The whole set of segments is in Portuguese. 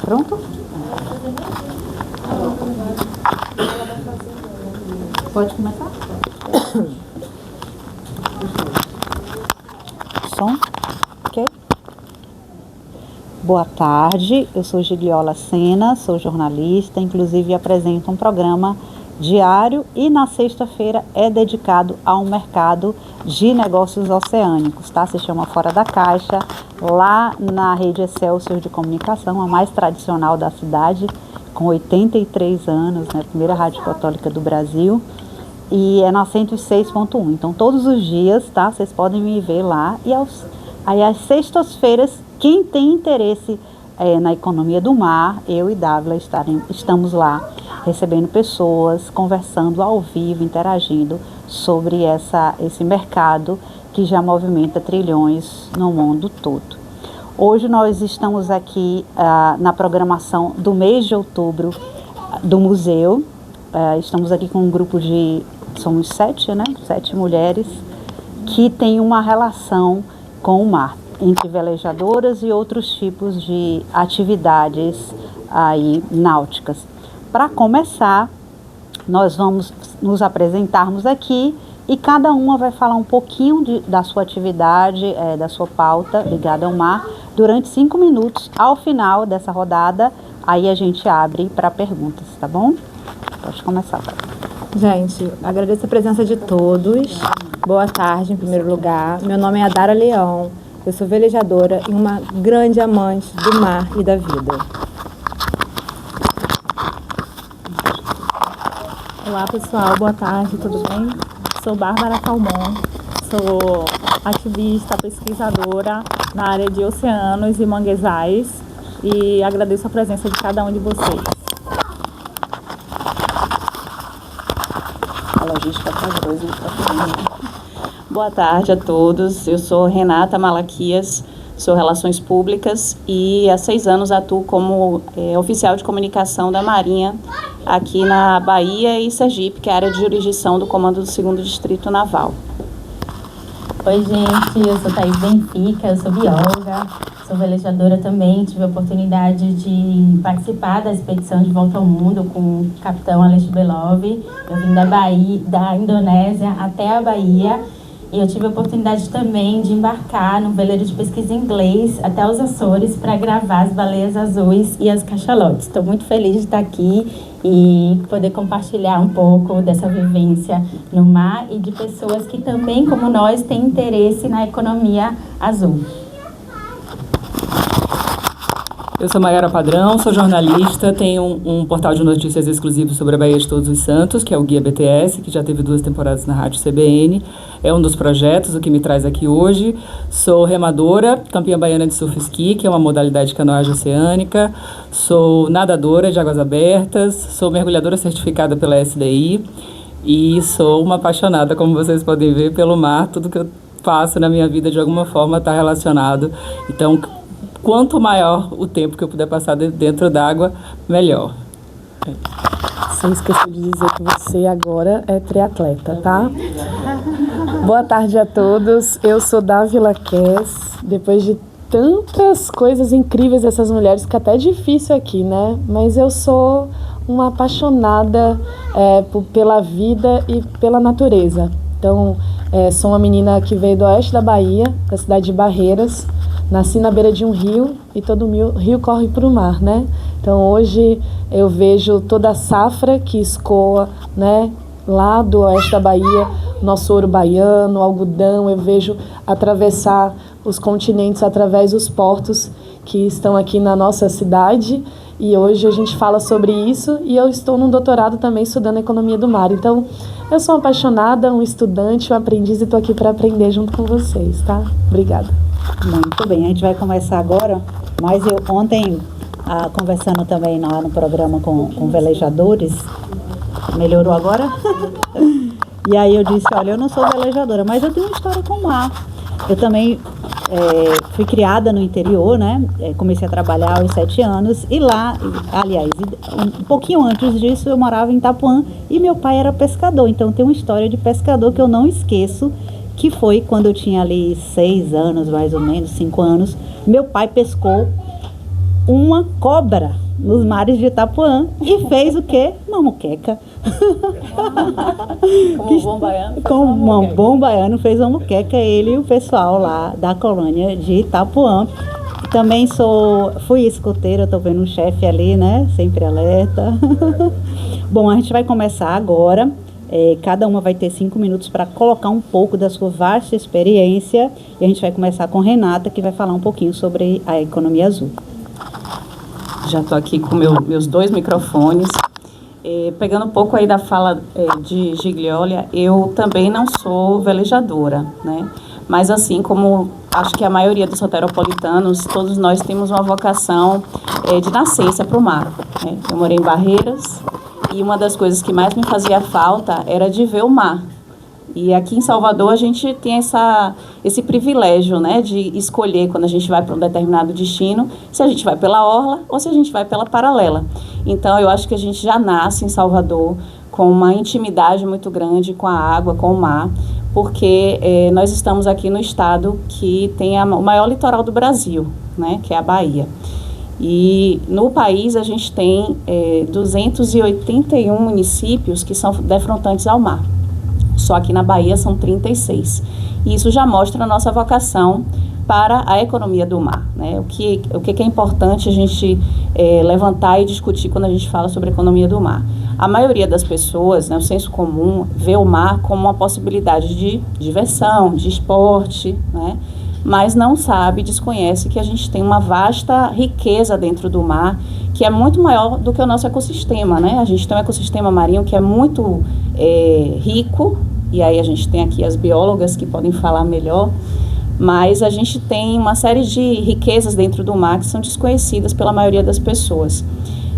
Pronto? Pode começar? Som? Ok. Boa tarde, eu sou Gigliola Sena, sou jornalista, inclusive apresento um programa diário e na sexta-feira é dedicado ao mercado de negócios oceânicos, tá? Se chama Fora da Caixa, lá na rede Excelsior de Comunicação, a mais tradicional da cidade, com 83 anos, né? Primeira rádio católica do Brasil, e é na 106.1. Então, todos os dias, tá? Vocês podem me ver lá. E aí, às sextas-feiras, quem tem interesse na economia do mar, eu e Dávila estamos lá recebendo pessoas, conversando ao vivo, interagindo sobre esse mercado que já movimenta trilhões no mundo todo. Hoje nós estamos aqui na programação do mês de outubro do museu. Estamos aqui com um grupo somos 7, né? 7 mulheres que têm uma relação com o mar, entre velejadoras e outros tipos de atividades aí náuticas. Para começar, nós vamos nos apresentarmos aqui e cada uma vai falar um pouquinho da sua atividade, da sua pauta ligada ao mar, durante 5 minutos. Ao final dessa rodada, aí a gente abre para perguntas, tá bom? Pode começar, tá? Gente, agradeço a presença de todos. Boa tarde, em primeiro lugar. Meu nome é Adara Leão, eu sou velejadora e uma grande amante do mar e da vida. Olá pessoal, boa tarde, tudo bem? Sou Bárbara Calmon, sou ativista, pesquisadora na área de oceanos e manguezais e agradeço a presença de cada um de vocês. A logística para os dois, Boa tarde a todos, eu sou Renata Malaquias, sou Relações Públicas e há 6 anos atuo como oficial de comunicação da Marinha aqui na Bahia e Sergipe, que é a área de jurisdição do Comando do 2º Distrito Naval. Oi gente, eu sou Thaís Benfica, eu sou bióloga, sou velejadora também, tive a oportunidade de participar da expedição de Volta ao Mundo com o capitão Alex Belov. Eu vim da Indonésia até a Bahia. E eu tive a oportunidade também de embarcar no veleiro de pesquisa em inglês até os Açores para gravar as baleias azuis e as cachalotes. Estou muito feliz de estar aqui e poder compartilhar um pouco dessa vivência no mar e de pessoas que também, como nós, têm interesse na economia azul. Eu sou Maiara Padrão, sou jornalista, tenho um portal de notícias exclusivo sobre a Baía de Todos os Santos, que é o Guia BTS, que já teve 2 temporadas na Rádio CBN. É um dos projetos, o que me traz aqui hoje. Sou remadora, campeã baiana de surf ski, que é uma modalidade de canoagem oceânica. Sou nadadora de águas abertas, sou mergulhadora certificada pela SDI e sou uma apaixonada, como vocês podem ver, pelo mar. Tudo que eu faço na minha vida, de alguma forma, está relacionado. Então, quanto maior o tempo que eu puder passar dentro d'água, melhor. Você esqueceu de dizer que você agora é triatleta, tá? Boa tarde a todos. Eu sou Dávila Kess. Depois de tantas coisas incríveis dessas mulheres, que até é difícil aqui, né? Mas eu sou uma apaixonada pela vida e pela natureza. Então, sou uma menina que veio do oeste da Bahia, da cidade de Barreiras. Nasci na beira de um rio e todo rio corre para o mar, né? Então hoje eu vejo toda a safra que escoa, né, lá do oeste da Bahia, nosso ouro baiano, algodão. Eu vejo atravessar os continentes através dos portos que estão aqui na nossa cidade. E hoje a gente fala sobre isso e eu estou num doutorado também estudando economia do mar. Então eu sou uma apaixonada, um estudante, um aprendiz e estou aqui para aprender junto com vocês, tá? Obrigada. Muito bem, a gente vai começar agora, mas eu ontem, conversando também lá no programa com velejadores, melhorou agora? E aí eu disse, olha, eu não sou velejadora, mas eu tenho uma história com o mar. Eu também fui criada no interior, né? Comecei a trabalhar aos 7 anos e lá, aliás, um pouquinho antes disso eu morava em Itapuã e meu pai era pescador, então tem uma história de pescador que eu não esqueço, que foi quando eu tinha ali 6 anos, mais ou menos, 5 anos, meu pai pescou uma cobra nos mares de Itapuã e fez o quê? Uma moqueca. Como bom baiano. Como um bom baiano fez uma moqueca, ele e o pessoal lá da colônia de Itapuã. Também fui escoteira, estou vendo um chefe ali, né? Sempre alerta. Bom, a gente vai começar agora. Cada uma vai ter 5 minutos para colocar um pouco da sua vasta experiência. E a gente vai começar com Renata, que vai falar um pouquinho sobre a economia azul. Já estou aqui com meus 2 microfones. Pegando um pouco aí da fala de Gigliolia, eu também não sou velejadora, né? Mas assim como acho que a maioria dos soteropolitanos, todos nós temos uma vocação de nascença para o mar, né? Eu morei em Barreiras e uma das coisas que mais me fazia falta era de ver o mar. E aqui em Salvador a gente tem esse privilégio, né, de escolher quando a gente vai para um determinado destino, se a gente vai pela orla ou se a gente vai pela paralela. Então eu acho que a gente já nasce em Salvador com uma intimidade muito grande com a água, com o mar, porque nós estamos aqui no estado que tem o maior litoral do Brasil, né, que é a Bahia. E no país a gente tem 281 municípios que são defrontantes ao mar. Só aqui na Bahia são 36. E isso já mostra a nossa vocação para a economia do mar, né? O que é importante a gente levantar e discutir quando a gente fala sobre economia do mar. A maioria das pessoas, né, o senso comum, vê o mar como uma possibilidade de diversão, de esporte, né? Mas não sabe, desconhece que a gente tem uma vasta riqueza dentro do mar, que é muito maior do que o nosso ecossistema, né? A gente tem um ecossistema marinho que é muito rico, e aí a gente tem aqui as biólogas que podem falar melhor, mas a gente tem uma série de riquezas dentro do mar que são desconhecidas pela maioria das pessoas.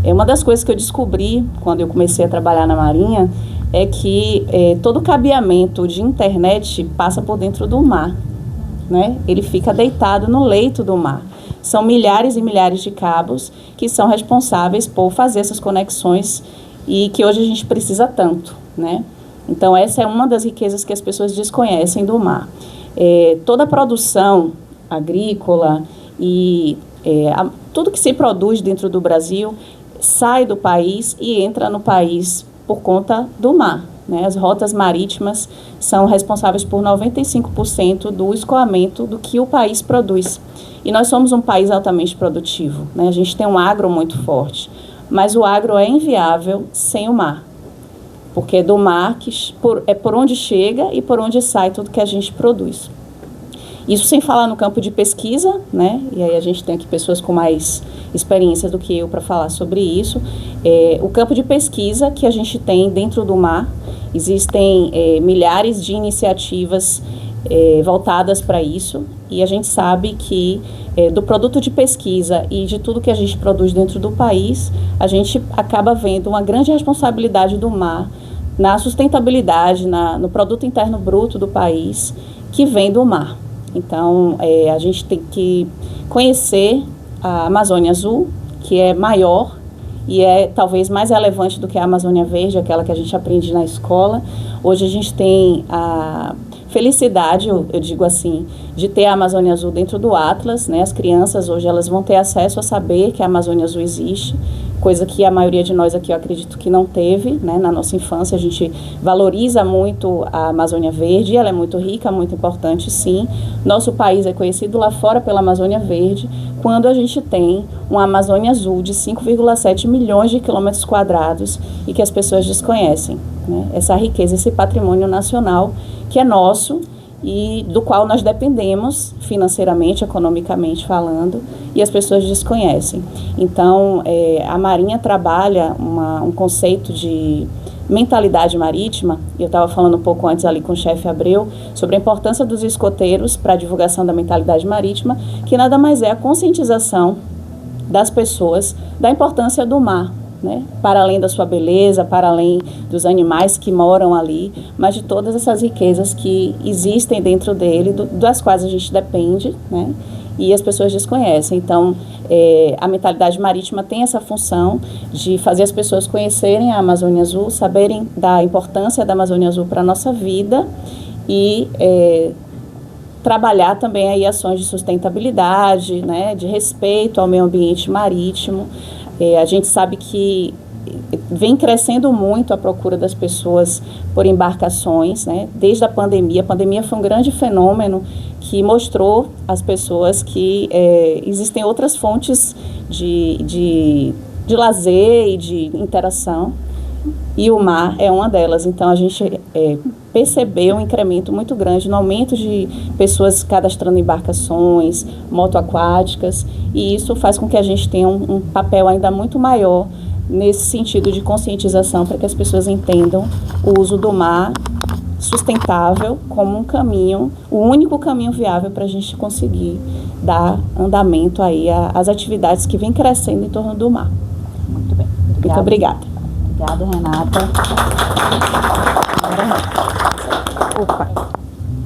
Uma das coisas que eu descobri quando eu comecei a trabalhar na Marinha é que todo o cabeamento de internet passa por dentro do mar, né? Ele fica deitado no leito do mar. São milhares e milhares de cabos que são responsáveis por fazer essas conexões e que hoje a gente precisa tanto, né? Então, essa é uma das riquezas que as pessoas desconhecem do mar. Toda a produção agrícola e tudo que se produz dentro do Brasil sai do país e entra no país por conta do mar, né? As rotas marítimas são responsáveis por 95% do escoamento do que o país produz. E nós somos um país altamente produtivo, né? A gente tem um agro muito forte, mas o agro é inviável sem o mar, porque é do mar é por onde chega e por onde sai tudo que a gente produz. Isso sem falar no campo de pesquisa, né? E aí a gente tem aqui pessoas com mais experiência do que eu para falar sobre isso. O campo de pesquisa que a gente tem dentro do mar, existem milhares de iniciativas voltadas para isso, e a gente sabe que do produto de pesquisa e de tudo que a gente produz dentro do país, a gente acaba vendo uma grande responsabilidade do mar na sustentabilidade, no produto interno bruto do país, que vem do mar. Então, a gente tem que conhecer a Amazônia Azul, que é maior e é talvez mais relevante do que a Amazônia Verde, aquela que a gente aprende na escola. Hoje a gente tem a felicidade, eu digo assim, de ter a Amazônia Azul dentro do Atlas, né? As crianças hoje elas vão ter acesso a saber que a Amazônia Azul existe, coisa que a maioria de nós aqui eu acredito que não teve, né? Na nossa infância a gente valoriza muito a Amazônia Verde, ela é muito rica, muito importante, sim. Nosso país é conhecido lá fora pela Amazônia Verde, quando a gente tem uma Amazônia Azul de 5,7 milhões de quilômetros quadrados e que as pessoas desconhecem, né? Essa riqueza, esse patrimônio nacional que é nosso e do qual nós dependemos financeiramente, economicamente falando, e as pessoas desconhecem. Então, a Marinha trabalha um conceito de mentalidade marítima, e eu estava falando um pouco antes ali com o chefe Abreu, sobre a importância dos escoteiros para a divulgação da mentalidade marítima, que nada mais é a conscientização das pessoas da importância do mar, né? Para além da sua beleza, para além dos animais que moram ali, mas de todas essas riquezas que existem dentro dele, das quais a gente depende, né? E as pessoas desconhecem. Então, a mentalidade marítima tem essa função de fazer as pessoas conhecerem a Amazônia Azul, saberem da importância da Amazônia Azul para a nossa vida e trabalhar também aí ações de sustentabilidade, né, de respeito ao meio ambiente marítimo. A gente sabe que vem crescendo muito a procura das pessoas por embarcações, né, desde a pandemia. A pandemia foi um grande fenômeno que mostrou às pessoas que existem outras fontes de lazer e de interação, e o mar é uma delas. Então, a gente percebeu um incremento muito grande no aumento de pessoas cadastrando embarcações, motoaquáticas, e isso faz com que a gente tenha um papel ainda muito maior nesse sentido de conscientização, para que as pessoas entendam o uso do mar sustentável como um caminho, o único caminho viável para a gente conseguir dar andamento aí às atividades que vêm crescendo em torno do mar. Muito bem. Muito obrigada. Obrigada, Renata.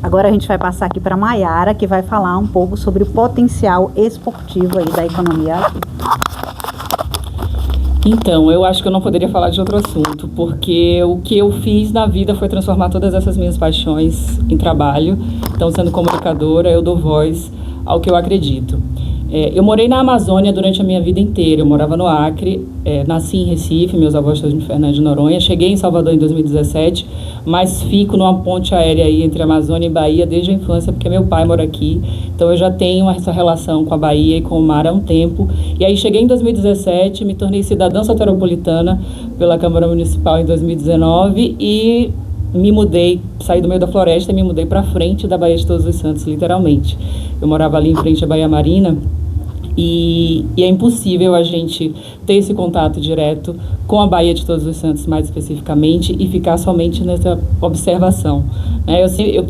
Agora a gente vai passar aqui para a Maiara, que vai falar um pouco sobre o potencial esportivo aí da economia aqui. Então, eu acho que eu não poderia falar de outro assunto, porque o que eu fiz na vida foi transformar todas essas minhas paixões em trabalho. Então, sendo comunicadora, eu dou voz ao que eu acredito. Eu morei na Amazônia durante a minha vida inteira. Eu morava no Acre, nasci em Recife, meus avós estão em Fernando de Noronha. Cheguei em Salvador em 2017, mas fico numa ponte aérea aí entre Amazônia e Bahia desde a infância, porque meu pai mora aqui. Então eu já tenho essa relação com a Bahia e com o mar há um tempo. E aí cheguei em 2017, me tornei cidadã soteropolitana pela Câmara Municipal em 2019 e me mudei, saí do meio da floresta e me mudei para frente da Baía de Todos os Santos, literalmente. Eu morava ali em frente à Baía Marina. E é impossível a gente ter esse contato direto com a Baía de Todos os Santos, mais especificamente, e ficar somente nessa observação.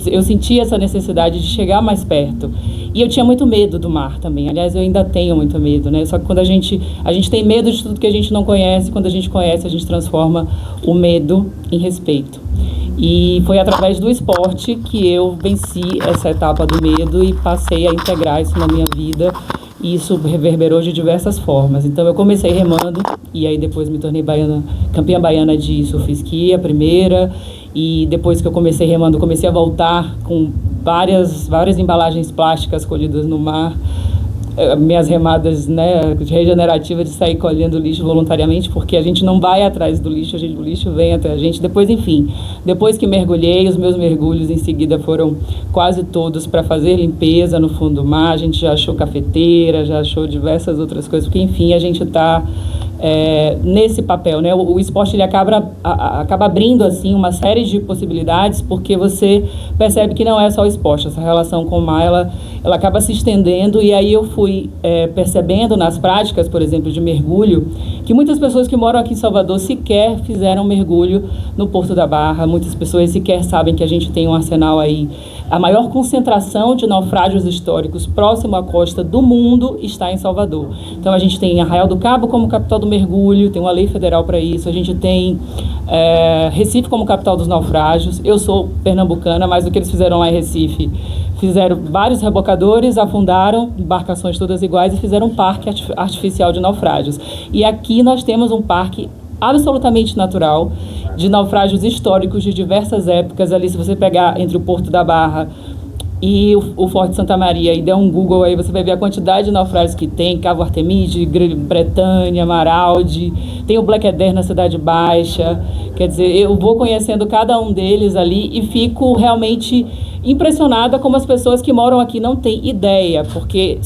Eu senti essa necessidade de chegar mais perto. E eu tinha muito medo do mar também. Aliás, eu ainda tenho muito medo, né? Só que quando a gente tem medo de tudo que a gente não conhece, quando a gente conhece, a gente transforma o medo em respeito. E foi através do esporte que eu venci essa etapa do medo e passei a integrar isso na minha vida. E isso reverberou de diversas formas. Então, eu comecei remando, e aí depois me tornei campeã baiana de surf ski, a primeira. E depois que eu comecei remando, comecei a voltar com várias embalagens plásticas colhidas no mar. Minhas remadas, né, regenerativas, de sair colhendo lixo voluntariamente, porque a gente não vai atrás do lixo, o lixo vem até a gente. Depois, enfim, depois que mergulhei, os meus mergulhos em seguida foram quase todos para fazer limpeza no fundo do mar. A gente já achou cafeteira, já achou diversas outras coisas, porque, enfim, a gente está nesse papel, né? O esporte ele acaba abrindo assim uma série de possibilidades, porque você percebe que não é só o esporte, essa relação com o mar ela acaba se estendendo. E aí eu fui percebendo nas práticas, por exemplo, de mergulho, que muitas pessoas que moram aqui em Salvador sequer fizeram mergulho no Porto da Barra. Muitas pessoas sequer sabem que a gente tem um arsenal aí. A maior concentração de naufrágios históricos próximo à costa do mundo está em Salvador. Então a gente tem Arraial do Cabo como capital do mergulho, tem uma lei federal para isso. A gente tem Recife como capital dos naufrágios. Eu sou pernambucana, mas o que eles fizeram lá em Recife, fizeram vários rebocadores, afundaram embarcações todas iguais e fizeram um parque artificial de naufrágios. E aqui nós temos um parque absolutamente natural, de naufrágios históricos de diversas épocas. Ali, se você pegar entre o Porto da Barra e o Forte Santa Maria e der um Google aí, você vai ver a quantidade de naufrágios que tem: Cabo Artemide, Grã-Bretanha, Maraldi, tem o Black Eder na Cidade Baixa. Quer dizer, eu vou conhecendo cada um deles ali e fico realmente impressionada como as pessoas que moram aqui não têm ideia, porque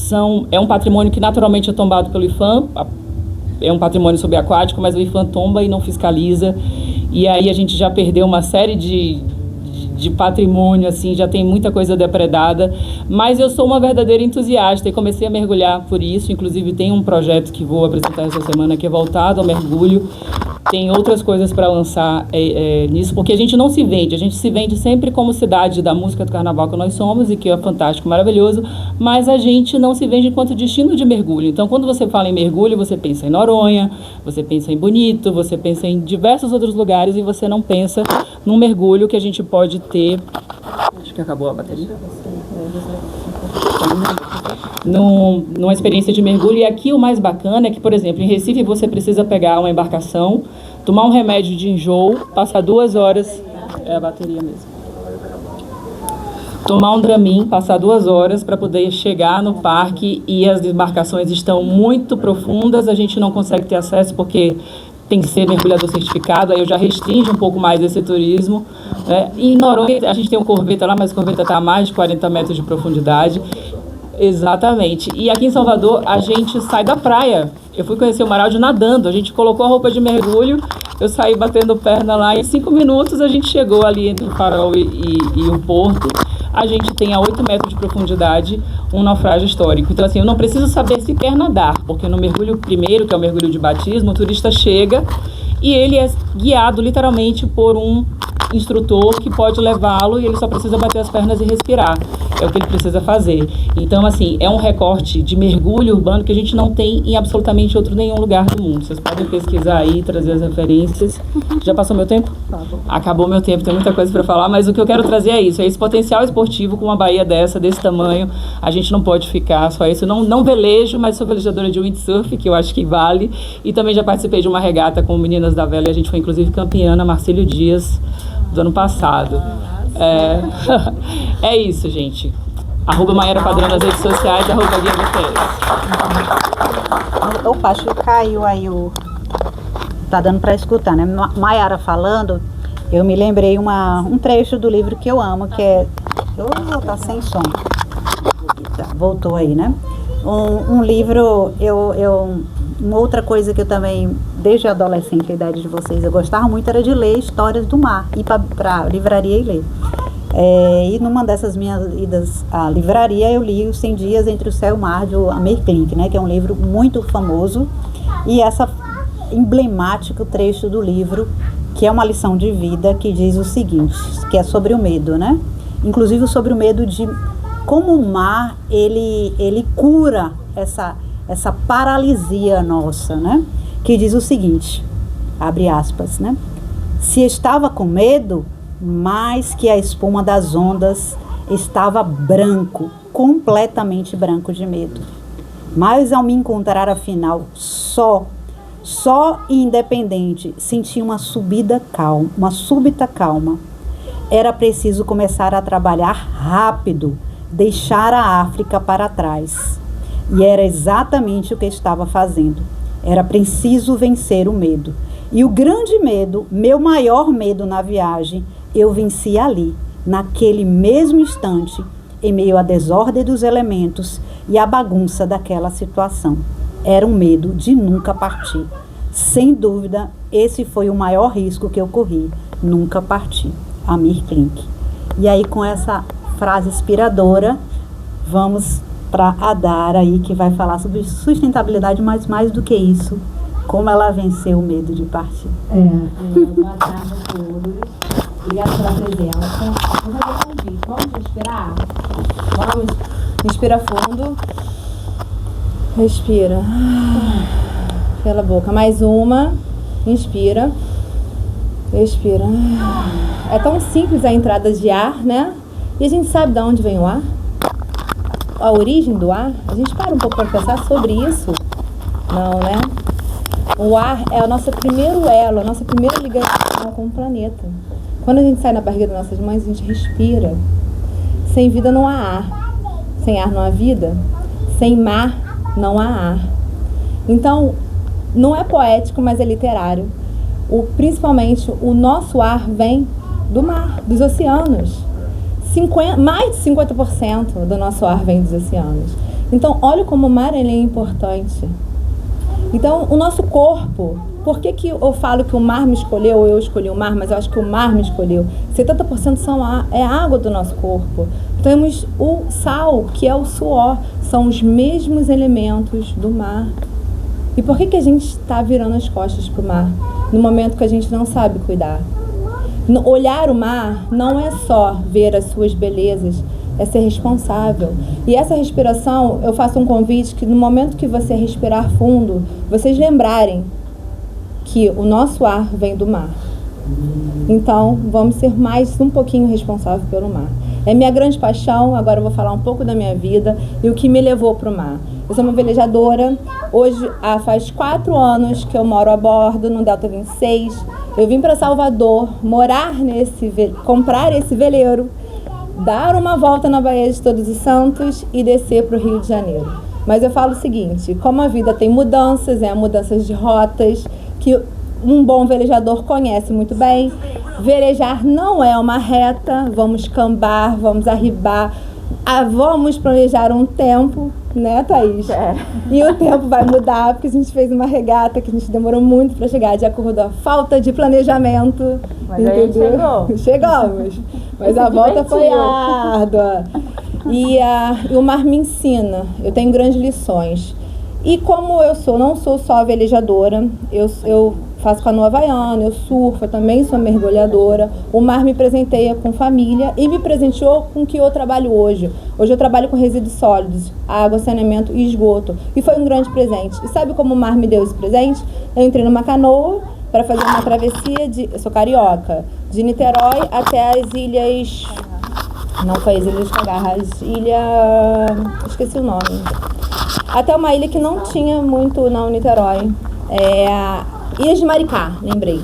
é um patrimônio que naturalmente é tombado pelo IPHAN, é um patrimônio subaquático, mas o IPHAN tomba e não fiscaliza. E aí a gente já perdeu uma série de patrimônio, assim, já tem muita coisa depredada. Mas eu sou uma verdadeira entusiasta e comecei a mergulhar por isso. Inclusive tem um projeto que vou apresentar essa semana que é voltado ao mergulho. Tem outras coisas para lançar nisso, porque a gente não se vende. A gente se vende sempre como cidade da música do carnaval que nós somos, e que é fantástico, maravilhoso, mas a gente não se vende enquanto destino de mergulho. Então, quando você fala em mergulho, você pensa em Noronha, você pensa em Bonito, você pensa em diversos outros lugares, e você não pensa num mergulho que a gente pode ter... Acho que acabou a bateria. Numa experiência de mergulho. E aqui o mais bacana é que, por exemplo, em Recife você precisa pegar uma embarcação, tomar um remédio de enjoo, passar 2 horas... É a bateria mesmo. tomar um Dramin, passar 2 horas para poder chegar no parque, e as embarcações estão muito profundas, a gente não consegue ter acesso porque tem que ser mergulhador certificado, aí eu já restringe um pouco mais esse turismo, né? E em Noronha a gente tem um corveta lá, mas o corveta está a mais de 40 metros de profundidade. Exatamente. E aqui em Salvador a gente sai da praia. Eu fui conhecer o Maraldi nadando, a gente colocou a roupa de mergulho, eu saí batendo perna lá, e em 5 minutos a gente chegou ali entre o Farol e o Porto. A gente tem a 8 metros de profundidade um naufrágio histórico. Então, assim, eu não preciso saber se quer nadar, porque no mergulho primeiro, que é o mergulho de batismo, o turista chega e ele é guiado literalmente por um instrutor que pode levá-lo, e ele só precisa bater as pernas e respirar. É o que ele precisa fazer. Então, assim, é um recorte de mergulho urbano que a gente não tem em absolutamente outro nenhum lugar do mundo. Vocês podem pesquisar aí, trazer as referências. Já passou meu tempo? Acabou meu tempo, tem muita coisa para falar, mas o que eu quero trazer é isso, é esse potencial esportivo com uma baía desse tamanho. A gente não pode ficar só isso. Não velejo, mas sou velejadora de windsurf, que eu acho que vale. E também já participei de uma regata com meninas da vela, e a gente foi inclusive campeã na Marcílio Dias do ano passado. É isso, gente. @Mayara Padrão nas redes sociais, @Guia BTS. Opa, acho que caiu aí o... Tá dando para escutar, né? Mayara falando, eu me lembrei um trecho do livro que eu amo, que é... tá sem som. Tá, voltou aí, né? Um livro, uma outra coisa que eu também, desde a adolescente, a idade de vocês, eu gostava muito era de ler histórias do mar, ir para a livraria e ler. E numa dessas minhas idas à livraria, eu li Os 100 Dias Entre o Céu e o Mar, de Amir Klink, né, que é um livro muito famoso, e essa emblemático trecho do livro, que é uma lição de vida, que diz o seguinte, que é sobre o medo, né? Inclusive sobre o medo de como o mar, ele cura essa paralisia nossa, né? Que diz o seguinte, abre aspas, né? Se estava com medo, mais que a espuma das ondas, estava branco, completamente branco de medo. Mas ao me encontrar afinal só e independente, senti uma súbita calma. Era preciso começar a trabalhar rápido, deixar a África para trás. E era exatamente o que estava fazendo. Era preciso vencer o medo. E o grande medo, meu maior medo na viagem, eu venci ali, naquele mesmo instante, em meio à desordem dos elementos e à bagunça daquela situação. Era um medo de nunca partir. Sem dúvida, esse foi o maior risco que eu corri, nunca partir. Amir Klink. E aí, com essa frase inspiradora, vamos para a Dara aí, que vai falar sobre sustentabilidade, mas mais do que isso, como ela venceu o medo de partir. Boa tarde a todos. Obrigada pela presença. Vamos fazer um convite. Vamos respirar? Vamos. Respira fundo. Respira. Pela boca. Mais uma. Inspira. Expira. É tão simples a entrada de ar, né? E a gente sabe de onde vem o ar? A origem do ar? A gente para um pouco para pensar sobre isso? Não, né? O ar é o nosso primeiro elo, a nossa primeira ligação com o planeta. Quando a gente sai na barriga das nossas mães, a gente respira. Sem vida não há ar. Sem ar não há vida. Sem mar não há ar. Então, não é poético, mas é literário. Principalmente, o nosso ar vem do mar, dos oceanos. Mais de 50% do nosso ar vem dos oceanos. Então, olha como o mar ele é importante. Então, o nosso corpo, por que eu falo que o mar me escolheu, ou eu escolhi o mar, mas eu acho que o mar me escolheu? 70% é a água do nosso corpo. Temos o sal, que é o suor, são os mesmos elementos do mar. E por que a gente está virando as costas para o mar, no momento que a gente não sabe cuidar? Olhar o mar não é só ver as suas belezas, é ser responsável. E essa respiração, eu faço um convite que no momento que você respirar fundo, vocês lembrarem que o nosso ar vem do mar. Então, vamos ser mais um pouquinho responsáveis pelo mar. É minha grande paixão, agora eu vou falar um pouco da minha vida e o que me levou para o mar. Eu sou uma velejadora, hoje faz 4 anos que eu moro a bordo no Delta 26. Eu vim para Salvador, comprar esse veleiro dar uma volta na Baía de Todos os Santos e descer para o Rio de Janeiro. Mas eu falo o seguinte, como a vida tem mudanças, mudanças de rotas, que um bom velejador conhece muito bem, velejar não é uma reta, vamos cambar, vamos arribar, vamos planejar um tempo, né, Thaís? E o tempo vai mudar, porque a gente fez uma regata que a gente demorou muito para chegar, de acordo com a falta de planejamento. Mas aí Chegamos. Mas a volta foi árdua. E o mar me ensina, eu tenho grandes lições. E como eu não sou só velejadora, eu faço canoa havaiana, eu surfo, eu também sou mergulhadora. O mar me presenteia com família e me presenteou com o que eu trabalho hoje. Hoje eu trabalho com resíduos sólidos, água, saneamento e esgoto. E foi um grande presente. E sabe como o mar me deu esse presente? Eu entrei numa canoa para fazer uma travessia eu sou carioca, de Niterói até as ilhas... Não foi as Ilhas Cagarras, esqueci o nome. Até uma ilha que não tinha muito na Niterói. Ilhas de Maricá, lembrei.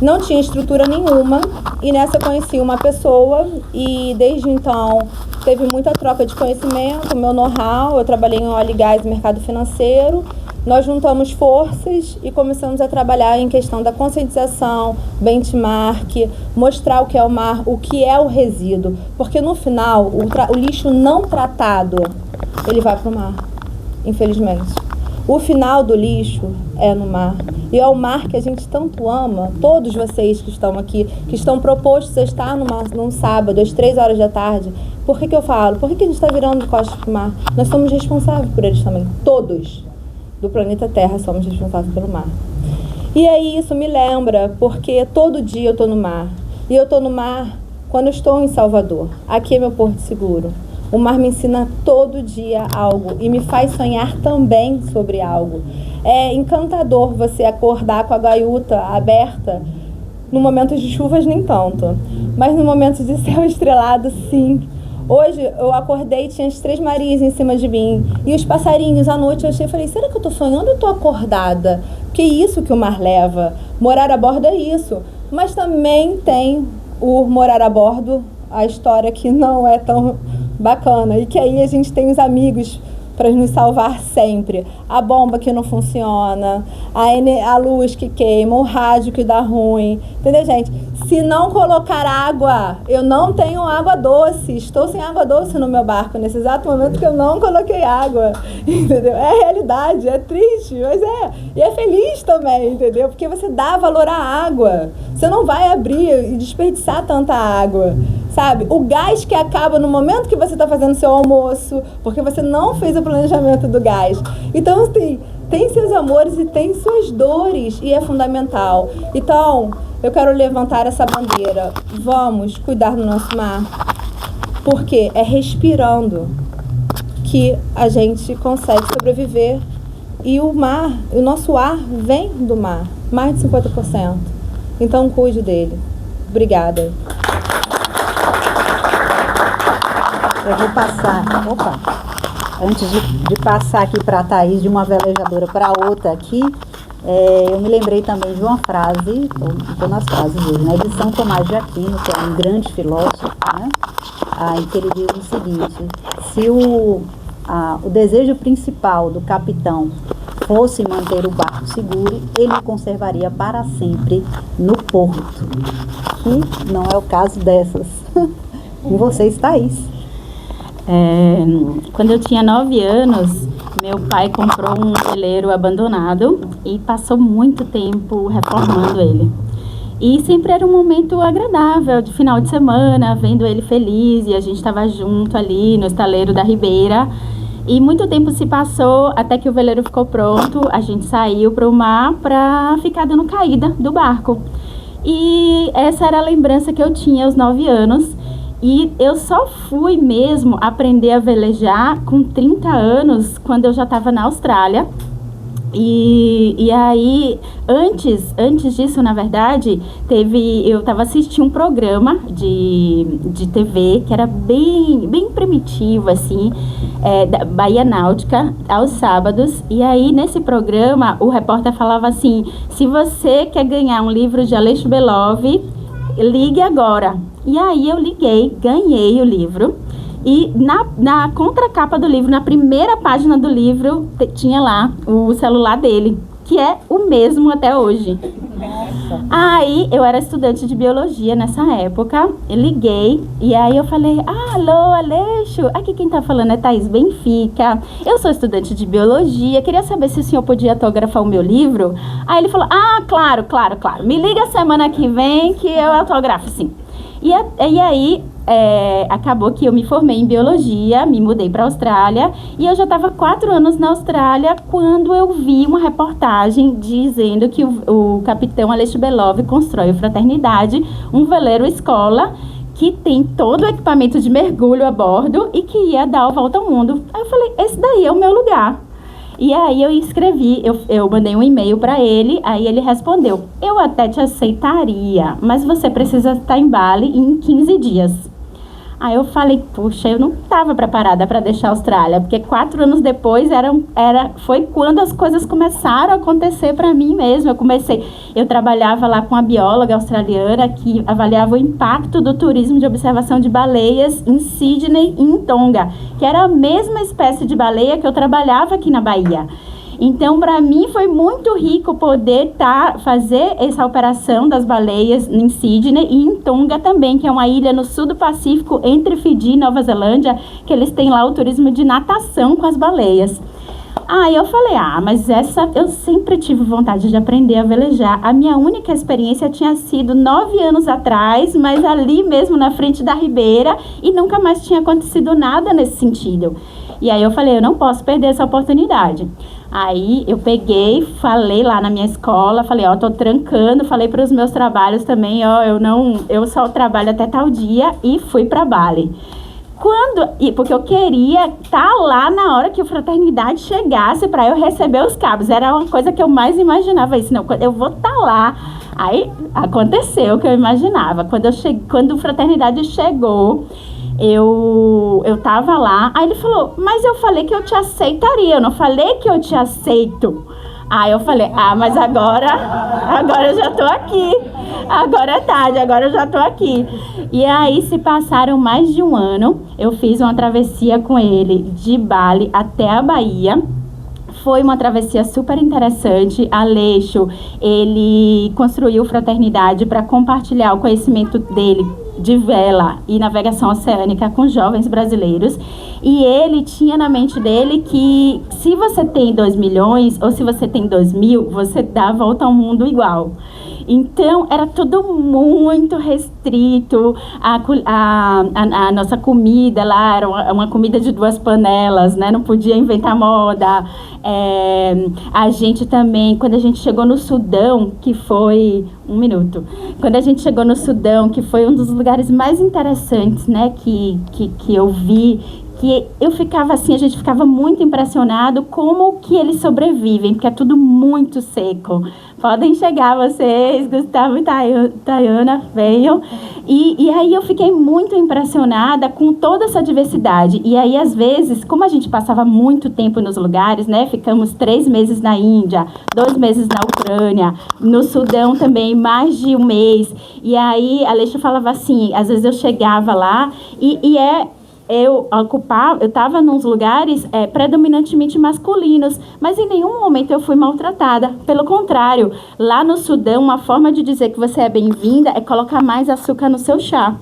Não tinha estrutura nenhuma e nessa eu conheci uma pessoa e desde então teve muita troca de conhecimento, meu know-how. Eu trabalhei em óleo e gás e mercado financeiro. Nós juntamos forças e começamos a trabalhar em questão da conscientização, benchmark, mostrar o que é o mar, o que é o resíduo. Porque no final, o lixo não tratado, ele vai para o mar, infelizmente. O final do lixo é no mar. E é o mar que a gente tanto ama, todos vocês que estão aqui, que estão propostos a estar num sábado, às 3 horas da tarde. Por que eu falo? Por que a gente está virando de costas para o mar? Nós somos responsáveis por eles também, todos. Do planeta Terra somos responsáveis pelo mar. E aí isso me lembra, porque todo dia eu estou no mar. E eu estou no mar quando eu estou em Salvador. Aqui é meu porto seguro. O mar me ensina todo dia algo e me faz sonhar também sobre algo. É encantador você acordar com a gaiuta aberta. No momento de chuvas nem tanto, mas no momento de céu estrelado, sim. Hoje eu acordei e tinha as 3 Marias em cima de mim. E os passarinhos, à noite eu achei, falei, será que eu tô sonhando ou eu tô acordada? Porque é isso que o mar leva. Morar a bordo é isso. Mas também tem o morar a bordo, a história que não é tão bacana. E que aí a gente tem os amigos para nos salvar sempre. A bomba que não funciona, a luz que queima, o rádio que dá ruim. Entendeu, gente? Se não colocar água, eu não tenho água doce. Estou sem água doce no meu barco, nesse exato momento que eu não coloquei água. Entendeu? É realidade, é triste, mas é. E é feliz também, entendeu? Porque você dá valor à água. Você não vai abrir e desperdiçar tanta água. Sabe? O gás que acaba no momento que você está fazendo seu almoço, porque você não fez o planejamento do gás. Então, assim, tem seus amores e tem suas dores, e é fundamental. Então, eu quero levantar essa bandeira. Vamos cuidar do nosso mar, porque é respirando que a gente consegue sobreviver. E o mar, o nosso ar vem do mar, mais de 50%. Então, cuide dele. Obrigada. Eu vou passar, antes de passar aqui para a Thaís, de uma velejadora para outra aqui, eu me lembrei também de uma frase, estou nas frases hoje, né, de São Tomás de Aquino, que é um grande filósofo, né, em que ele diz o seguinte: se o desejo principal do capitão fosse manter o barco seguro, ele o conservaria para sempre no porto. E não é o caso dessas. Com vocês, Thaís. Quando eu tinha 9 anos, meu pai comprou um veleiro abandonado e passou muito tempo reformando ele. E sempre era um momento agradável, de final de semana, vendo ele feliz, e a gente estava junto ali no estaleiro da Ribeira. E muito tempo se passou até que o veleiro ficou pronto, a gente saiu para o mar para ficar dando caída do barco. E essa era a lembrança que eu tinha aos 9 anos. E eu só fui mesmo aprender a velejar com 30 anos, quando eu já estava na Austrália. E aí, antes disso, na verdade, eu estava assistindo um programa de TV que era bem primitivo, assim, da Bahia Náutica, aos sábados. E aí, nesse programa, o repórter falava assim: se você quer ganhar um livro de Aleixo Belov, ligue agora. E aí eu liguei, ganhei o livro. E na contracapa do livro, na primeira página do livro, tinha lá o celular dele, que é o mesmo até hoje. Aí eu era estudante de biologia nessa época, eu liguei e aí eu falei: alô, Aleixo, aqui quem tá falando é Thaís Benfica, eu sou estudante de biologia, queria saber se o senhor podia autografar o meu livro. Aí ele falou: claro, me liga semana que vem que eu autografo, sim. E aí acabou que eu me formei em biologia, me mudei para a Austrália e eu já estava 4 anos na Austrália quando eu vi uma reportagem dizendo que o capitão Aleixo Belov constrói o Fraternidade, um veleiro escola que tem todo o equipamento de mergulho a bordo e que ia dar a volta ao mundo. Aí eu falei: esse daí é o meu lugar. E aí eu escrevi, eu mandei um e-mail para ele, aí ele respondeu: eu até te aceitaria, mas você precisa estar em Bali em 15 dias. Aí eu falei: puxa, eu não estava preparada para deixar a Austrália, porque 4 anos depois foi quando as coisas começaram a acontecer para mim mesmo. Eu trabalhava lá com a bióloga australiana que avaliava o impacto do turismo de observação de baleias em Sydney e em Tonga, que era a mesma espécie de baleia que eu trabalhava aqui na Bahia. Então, para mim, foi muito rico poder fazer essa operação das baleias em Sydney e em Tonga também, que é uma ilha no sul do Pacífico, entre Fiji e Nova Zelândia, que eles têm lá o turismo de natação com as baleias. Aí eu falei: mas eu sempre tive vontade de aprender a velejar. A minha única experiência tinha sido 9 anos atrás, mas ali mesmo na frente da Ribeira, e nunca mais tinha acontecido nada nesse sentido. E aí eu falei: eu não posso perder essa oportunidade. Aí eu peguei, falei lá na minha escola, falei: tô trancando, falei para os meus trabalhos também, eu só trabalho até tal dia, e fui para Bali. Porque eu queria estar lá na hora que a Fraternidade chegasse para eu receber os cabos. Era uma coisa que eu mais imaginava isso. Não, eu vou estar lá. Aí aconteceu o que eu imaginava. Quando a Fraternidade chegou, eu tava lá. Aí ele falou: mas eu falei que eu te aceitaria, eu não falei que eu te aceito. Aí eu falei: mas agora eu já tô aqui. Agora é tarde, agora eu já tô aqui. E aí se passaram mais de 1 ano, eu fiz uma travessia com ele de Bali até a Bahia. Foi uma travessia super interessante. Aleixo, ele construiu Fraternidade para compartilhar o conhecimento dele de vela e navegação oceânica com jovens brasileiros. E ele tinha na mente dele que se você tem 2 milhões ou se você tem 2.000, você dá a volta ao mundo igual. Então, era tudo muito restrito. A nossa comida lá era uma comida de 2 panelas, né? Não podia inventar moda. A gente também, quando a gente chegou no Sudão, que foi... Quando a gente chegou no Sudão, que foi um dos lugares mais interessantes, né? Que eu vi... que eu ficava assim, a gente ficava muito impressionado como que eles sobrevivem, porque é tudo muito seco. Podem chegar vocês, Gustavo e Tayana, venham. E aí eu fiquei muito impressionada com toda essa diversidade. E aí, às vezes, como a gente passava muito tempo nos lugares, né? Ficamos 3 meses na Índia, 2 meses na Ucrânia, no Sudão também, mais de 1 mês. E aí, a Aleixo falava assim, às vezes eu chegava lá eu estava nos lugares predominantemente masculinos, mas em nenhum momento eu fui maltratada. Pelo contrário, lá no Sudão, uma forma de dizer que você é bem-vinda é colocar mais açúcar no seu chá.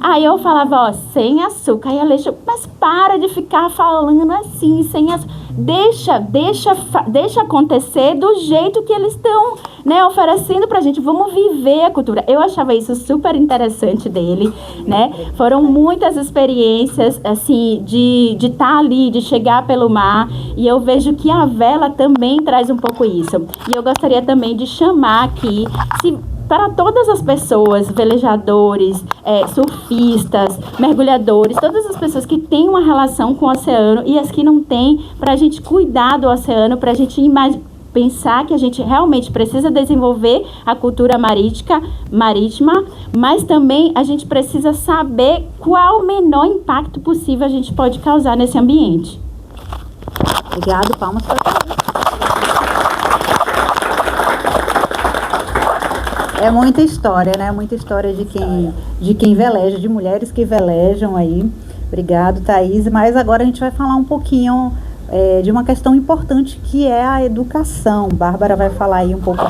Aí eu falava, sem açúcar. Aí a Aleixo, mas para de ficar falando assim, sem açúcar. Deixa acontecer do jeito que eles estão, né, oferecendo pra gente. Vamos viver a cultura. Eu achava isso super interessante dele, né? Foram muitas experiências, assim, de estar ali, de chegar pelo mar. E eu vejo que a vela também traz um pouco isso. E eu gostaria também de chamar aqui, para todas as pessoas, velejadores, surfistas, mergulhadores, todas as pessoas que têm uma relação com o oceano e as que não têm, para a gente cuidar do oceano, para a gente pensar que a gente realmente precisa desenvolver a cultura marítima, mas também a gente precisa saber qual o menor impacto possível a gente pode causar nesse ambiente. Obrigado, palmas para todos. É muita história, né? Muita história de quem veleja, de mulheres que velejam aí. Obrigado, Thaís. Mas agora a gente vai falar um pouquinho de uma questão importante, que é a educação. Bárbara vai falar aí um pouco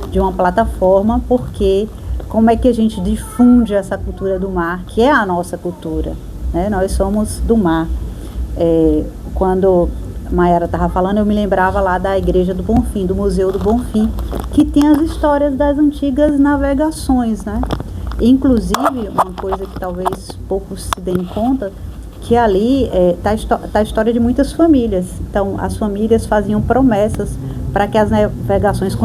de uma plataforma, porque como é que a gente difunde essa cultura do mar, que é a nossa cultura, né? Nós somos do mar. Quando Maiara estava falando, eu me lembrava lá da Igreja do Bonfim, do Museu do Bonfim, que tem as histórias das antigas navegações, né? Inclusive, uma coisa que talvez poucos se deem conta, que ali tá a história de muitas famílias. Então, as famílias faziam promessas para que as navegações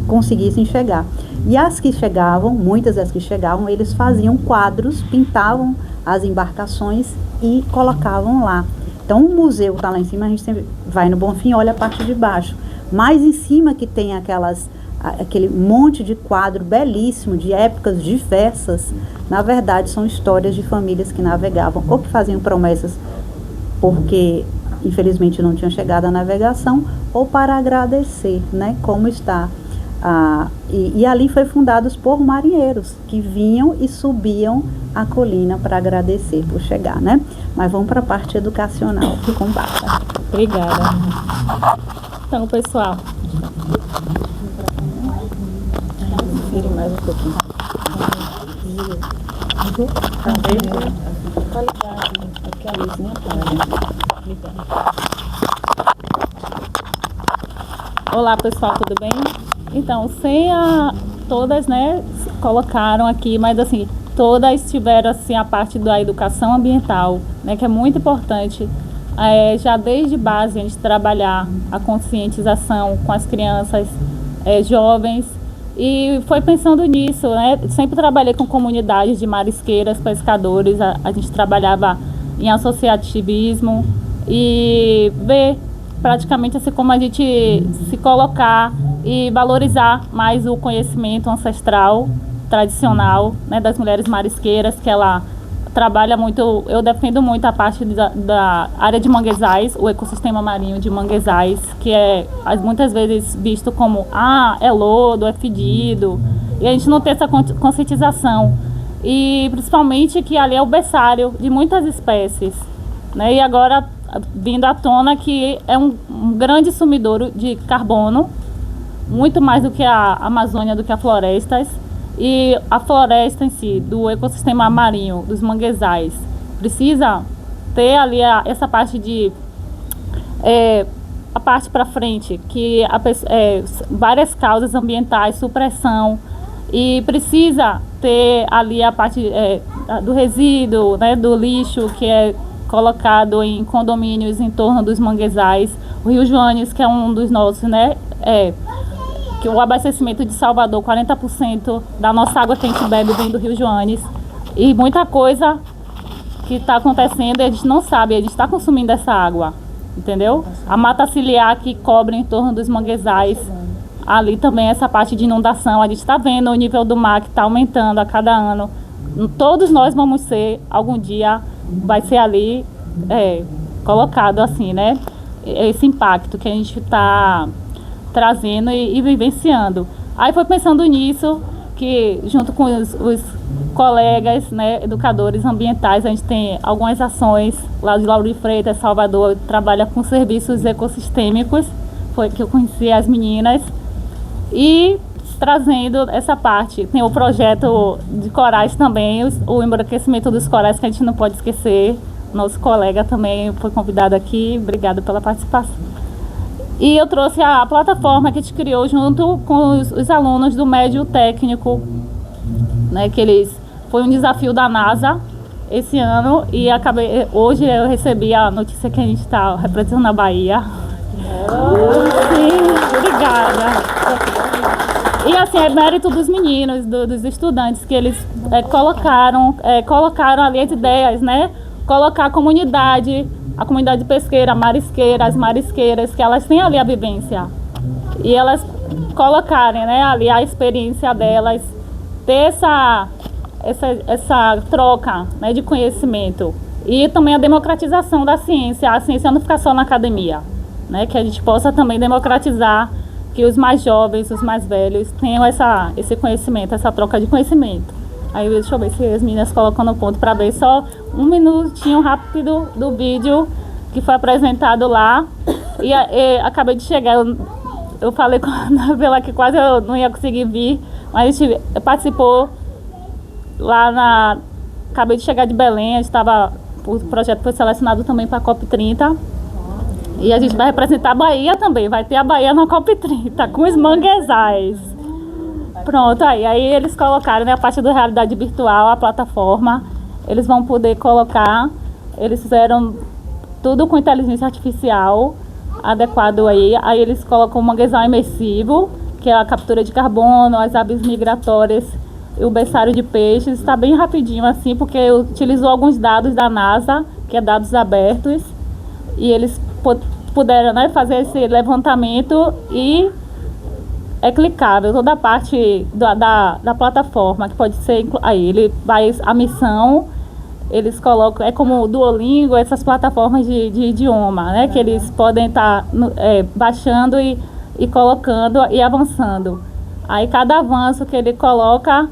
conseguissem chegar. E as que chegavam, muitas das que chegavam, eles faziam quadros, pintavam as embarcações e colocavam lá. Então, o museu está lá em cima, a gente sempre vai no Bonfim e olha a parte de baixo. Mais em cima que tem aquele monte de quadro belíssimo, de épocas diversas, na verdade são histórias de famílias que navegavam ou que faziam promessas porque infelizmente não tinham chegado à navegação, ou para agradecer, né, como está. E ali foi fundados por marinheiros que vinham e subiam a colina para agradecer por chegar, né? Mas vamos para a parte educacional com Bárbara. Obrigada. Então, pessoal, Vire mais um pouquinho. olá pessoal, tudo bem? Então, todas, né, colocaram aqui, mas assim, todas tiveram assim a parte da educação ambiental, né, que é muito importante. Já desde base a gente trabalhar a conscientização com as crianças, jovens, e foi pensando nisso, né? Sempre trabalhei com comunidades de marisqueiras, pescadores, a gente trabalhava em associativismo e ver praticamente assim como a gente se colocar e valorizar mais o conhecimento ancestral, tradicional, né, das mulheres marisqueiras, que ela trabalha muito. Eu defendo muito a parte da área de manguezais, o ecossistema marinho de manguezais, que é muitas vezes visto como é lodo, é fedido, e a gente não tem essa conscientização, e principalmente que ali é o berçário de muitas espécies, né? E agora vindo à tona que é um grande sumidouro de carbono, muito mais do que a Amazônia, do que as florestas. E a floresta em si, do ecossistema marinho, dos manguezais, precisa ter ali essa parte de a parte para frente, que várias causas ambientais, supressão, e precisa ter ali a parte do resíduo, né, do lixo que é colocado em condomínios em torno dos manguezais. O Rio Joanes, que é um dos nossos, né, que o abastecimento de Salvador, 40% da nossa água que a gente bebe vem do Rio Joanes. E muita coisa que está acontecendo e a gente não sabe, a gente está consumindo essa água, entendeu? A mata ciliar que cobre em torno dos manguezais, ali também essa parte de inundação, a gente está vendo o nível do mar que está aumentando a cada ano. Todos nós vamos ser, algum dia, vai ser ali colocado assim, né? Esse impacto que a gente está trazendo e vivenciando. Aí foi pensando nisso, que junto com os colegas, né, educadores ambientais, a gente tem algumas ações lá de Lauro de Freitas, Salvador, trabalha com serviços ecossistêmicos, foi que eu conheci as meninas, e trazendo essa parte. Tem o projeto de corais também, o embranquecimento dos corais, que a gente não pode esquecer. Nosso colega também foi convidado aqui, obrigada pela participação. E eu trouxe a plataforma que a gente criou junto com os alunos do médio técnico, né, que foi um desafio da NASA esse ano, e hoje eu recebi a notícia que a gente está representando a Bahia. Sim, obrigada. E assim, é mérito dos meninos, dos estudantes, que eles colocaram ali as ideias, né? Colocar a comunidade pesqueira, marisqueira, as marisqueiras, que elas têm ali a vivência. E elas colocarem, né, ali a experiência delas, ter essa troca, né, de conhecimento. E também a democratização da ciência. A ciência não fica só na academia, né? Que a gente possa também democratizar, que os mais jovens, os mais velhos tenham esse conhecimento, essa troca de conhecimento. Aí deixa eu ver se as meninas colocam no ponto para ver só um minutinho rápido do vídeo que foi apresentado lá. E acabei de chegar, eu falei com a Anabela que quase eu não ia conseguir vir, mas a gente participou lá acabei de chegar de Belém, o projeto foi selecionado também para a COP30. E a gente vai representar a Bahia também, vai ter a Bahia na COP30, com os manguezais. Pronto, aí eles colocaram, né, a parte da realidade virtual, a plataforma, eles vão poder colocar, eles fizeram tudo com inteligência artificial, adequado aí eles colocam o manguezal imersivo, que é a captura de carbono, as aves migratórias e o berçário de peixes. Está bem rapidinho assim, porque utilizou alguns dados da NASA, que é dados abertos, e eles puderam, né, fazer esse levantamento e é clicável toda a parte da plataforma, que pode ser aí a missão, eles colocam, é como o Duolingo, essas plataformas de idioma, né, que eles podem estar baixando e colocando e avançando. Aí cada avanço que ele coloca,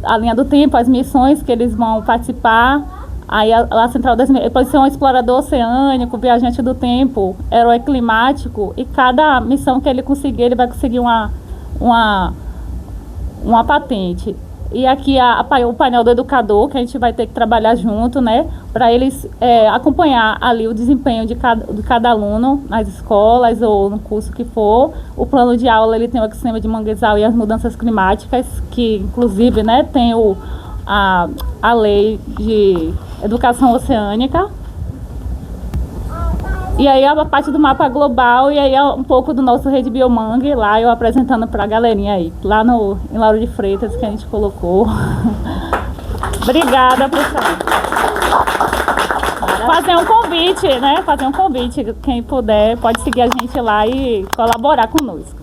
a linha do tempo, as missões que eles vão participar, aí a central das pode ser um explorador oceânico, viajante do tempo, herói climático, e cada missão que ele conseguir, ele vai conseguir uma patente. E aqui o painel do educador, que a gente vai ter que trabalhar junto, né, para eles acompanhar ali o desempenho de cada aluno nas escolas ou no curso que for. O plano de aula, ele tem o ecossistema de manguezal e as mudanças climáticas, que inclusive, né, tem a lei de educação oceânica. E aí a parte do mapa global, e aí um pouco do nosso Rede Biomangue, lá eu apresentando para a galerinha aí, lá em Lauro de Freitas, que a gente colocou. Obrigada, pessoal. Fazer um convite, quem puder pode seguir a gente lá e colaborar conosco.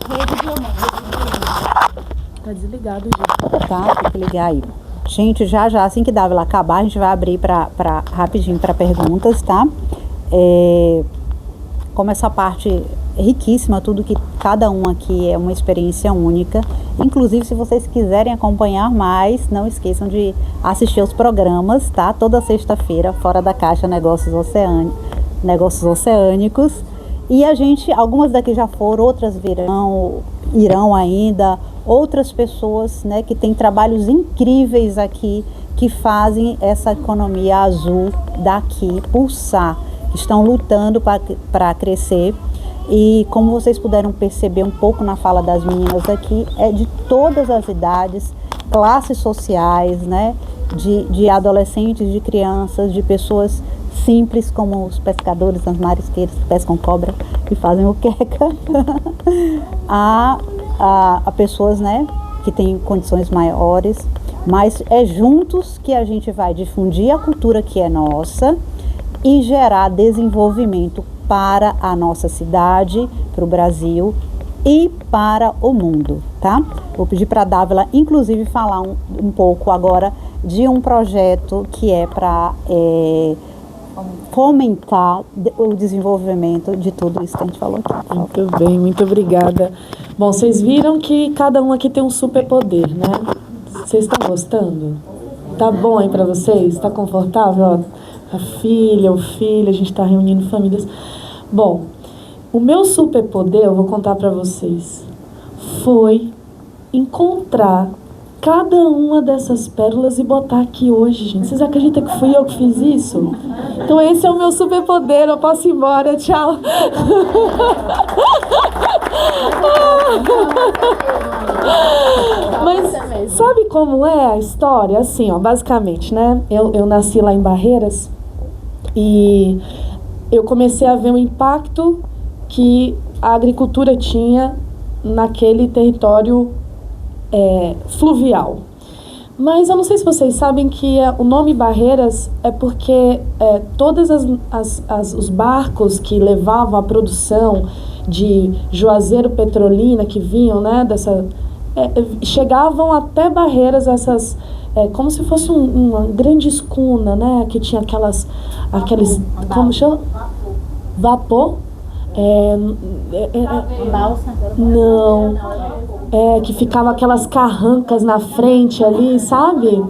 Rede Biomangue. Tá desligado, gente. Tá, tem que ligar aí. Gente, já assim que Dávila acabar, a gente vai abrir rapidinho para perguntas, tá? Como essa parte é riquíssima, tudo que cada um aqui é uma experiência única. Inclusive, se vocês quiserem acompanhar mais, não esqueçam de assistir os programas, tá? Toda sexta-feira, Fora da Caixa, Negócios Oceânicos. E algumas daqui já foram, outras irão ainda. Outras pessoas, né, que têm trabalhos incríveis aqui, que fazem essa economia azul daqui pulsar, estão lutando para crescer. E como vocês puderam perceber um pouco na fala das meninas aqui, é de todas as idades, classes sociais, né, de adolescentes, de crianças, de pessoas simples como os pescadores, as marisqueiras que pescam cobra, que fazem moqueca, a pessoas, né, que têm condições maiores, mas é juntos que a gente vai difundir a cultura que é nossa e gerar desenvolvimento para a nossa cidade, para o Brasil e para o mundo, tá? Vou pedir para a Dávila, inclusive, falar um pouco agora de um projeto que é para fomentar o desenvolvimento de tudo isso que a gente falou aqui. Muito bem, muito obrigada. Bom, vocês viram que cada um aqui tem um superpoder, né? Vocês estão gostando? Tá bom aí pra vocês? Tá confortável? Ó, a filha, o filho, a gente tá reunindo famílias. Bom, o meu superpoder, eu vou contar pra vocês, foi encontrar cada uma dessas pérolas e botar aqui hoje, gente. Vocês acreditam que fui eu que fiz isso? Então esse é o meu superpoder, eu posso ir embora, tchau. Mas sabe como é a história? Assim, ó, basicamente, né? Eu nasci lá em Barreiras e eu comecei a ver o impacto que a agricultura tinha naquele território fluvial. Mas eu não sei se vocês sabem que o nome Barreiras é porque todos os barcos que levavam a produção de Juazeiro, Petrolina, que vinham, né, chegavam até Barreiras, como se fosse uma grande escuna, né, que tinha aqueles, como chama? Vapor. Balsa? Não. Que ficava aquelas carrancas na frente ali, sabe?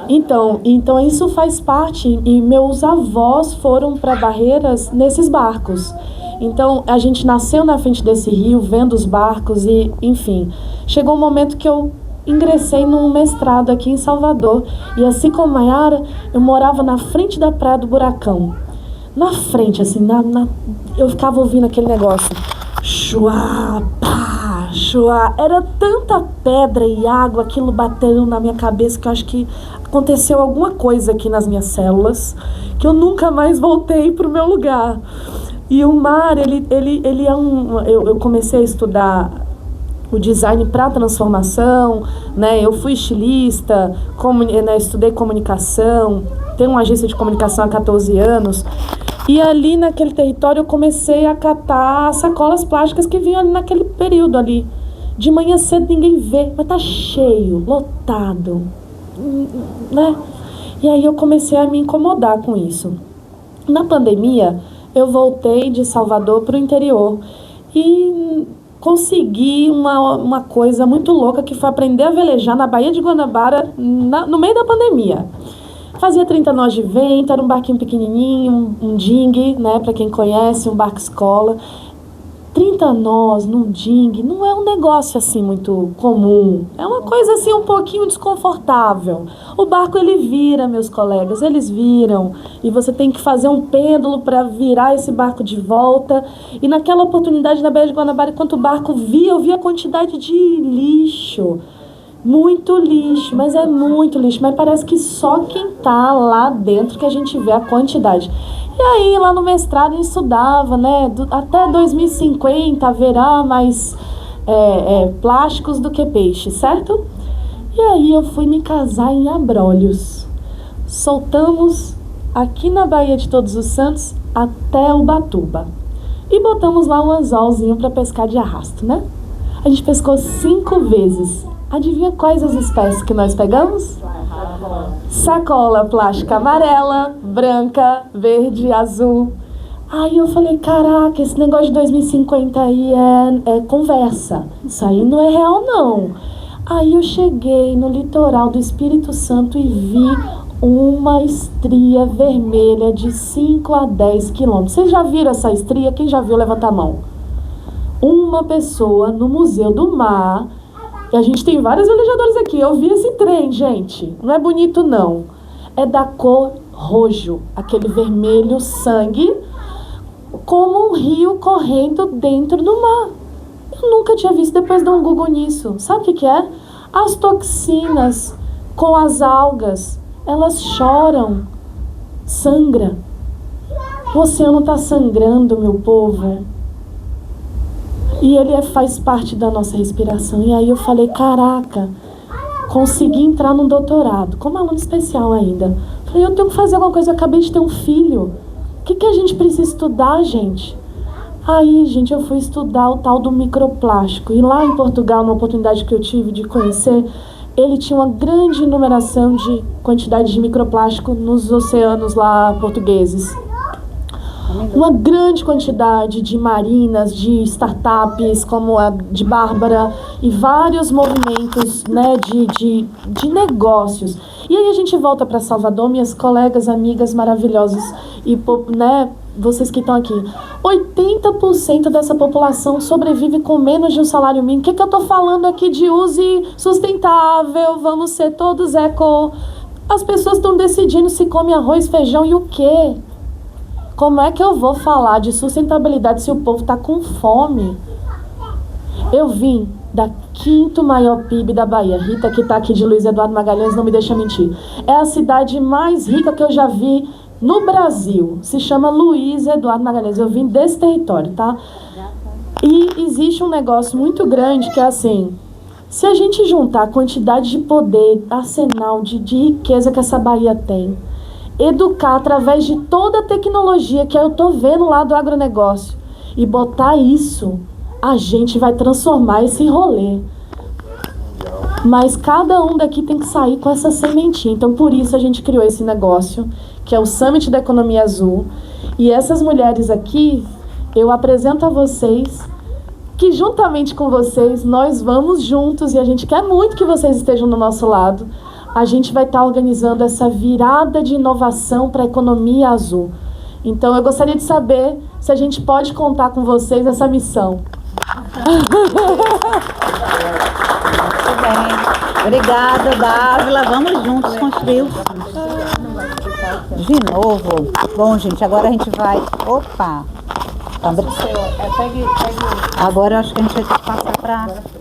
Então isso faz parte, e meus avós foram para Barreiras nesses barcos. Então a gente nasceu na frente desse rio, vendo os barcos e, enfim, chegou um momento que eu ingressei num mestrado aqui em Salvador. E assim como Maiara, eu morava na frente da Praia do Buracão. Na frente, assim, eu ficava ouvindo aquele negócio. Chuá, pá, chuá. Era tanta pedra e água, aquilo batendo na minha cabeça, que eu acho que aconteceu alguma coisa aqui nas minhas células, que eu nunca mais voltei pro meu lugar. E o mar, ele é eu comecei a estudar o design para transformação, né? Eu fui estilista, estudei comunicação, tenho uma agência de comunicação há 14 anos. E ali naquele território eu comecei a catar sacolas plásticas que vinham ali naquele período ali. De manhã cedo ninguém vê, mas tá cheio, lotado, né? E aí eu comecei a me incomodar com isso. Na pandemia, eu voltei de Salvador para o interior e consegui uma coisa muito louca, que foi aprender a velejar na Baía de Guanabara no meio da pandemia. Fazia 30 nós de vento, era um barquinho pequenininho, um dinghy, né, para quem conhece, um barco escola. 30 nós num dinghy não é um negócio assim muito comum, é uma coisa assim um pouquinho desconfortável. O barco ele vira, meus colegas, eles viram, e você tem que fazer um pêndulo para virar esse barco de volta. E naquela oportunidade na Baía de Guanabara, enquanto o barco via, eu via a quantidade de lixo. Muito lixo, mas é muito lixo. Mas parece que só quem tá lá dentro que a gente vê a quantidade. E aí, lá no mestrado, eu estudava, né? Até 2050 haverá mais plásticos do que peixes, certo? E aí eu fui me casar em Abrolhos. Soltamos aqui na Baía de Todos os Santos até Ubatuba. E botamos lá um anzolzinho para pescar de arrasto, né? A gente pescou 5 vezes. Adivinha quais as espécies que nós pegamos? Sacola plástica amarela, branca, verde, azul. Aí eu falei, caraca, esse negócio de 2050 aí é conversa. Isso aí não é real, não. Aí eu cheguei no litoral do Espírito Santo e vi uma estria vermelha de 5 a 10 quilômetros. Vocês já viram essa estria? Quem já viu, levanta a mão. Uma pessoa no Museu do Mar. E a gente tem vários velejadores aqui. Eu vi esse trem, gente. Não é bonito, não. É da cor roxo. Aquele vermelho sangue, como um rio correndo dentro do mar. Eu nunca tinha visto, depois de um Google nisso. Sabe o que é? As toxinas com as algas. Elas choram. Sangra. O oceano está sangrando, meu povo. E ele faz parte da nossa respiração. E aí eu falei, caraca, consegui entrar num doutorado, como aluno especial ainda. Falei, eu tenho que fazer alguma coisa, eu acabei de ter um filho. O que a gente precisa estudar, gente? Aí, gente, eu fui estudar o tal do microplástico. E lá em Portugal, numa oportunidade que eu tive de conhecer, ele tinha uma grande numeração de quantidade de microplástico nos oceanos lá portugueses. Uma grande quantidade de marinas, de startups como a de Bárbara e vários movimentos, né, de negócios. E aí a gente volta para Salvador, minhas colegas, amigas maravilhosas e, né, vocês que estão aqui. 80% dessa população sobrevive com menos de um salário mínimo. O que eu estou falando aqui de use sustentável, vamos ser todos eco. As pessoas estão decidindo se come arroz, feijão e o quê? Como é que eu vou falar de sustentabilidade se o povo está com fome? Eu vim da 5º maior PIB da Bahia. Rita, que está aqui de Luiz Eduardo Magalhães, não me deixa mentir. É a cidade mais rica que eu já vi no Brasil. Se chama Luiz Eduardo Magalhães. Eu vim desse território, tá? E existe um negócio muito grande que é assim... Se a gente juntar a quantidade de poder, arsenal, de riqueza que essa Bahia tem... educar através de toda a tecnologia que eu tô vendo lá do agronegócio e botar isso, a gente vai transformar esse rolê. Mas cada um daqui tem que sair com essa sementinha. Então, por isso a gente criou esse negócio, que é o Summit da Economia Azul. E essas mulheres aqui, eu apresento a vocês que juntamente com vocês, nós vamos juntos, e a gente quer muito que vocês estejam do nosso lado. A gente vai estar organizando essa virada de inovação para a economia azul. Então, eu gostaria de saber se a gente pode contar com vocês nessa missão. Muito bem. Obrigada, Dávila. Vamos juntos construir o de novo. Bom, gente, agora a gente vai... Opa! Agora eu acho que a gente vai ter que passar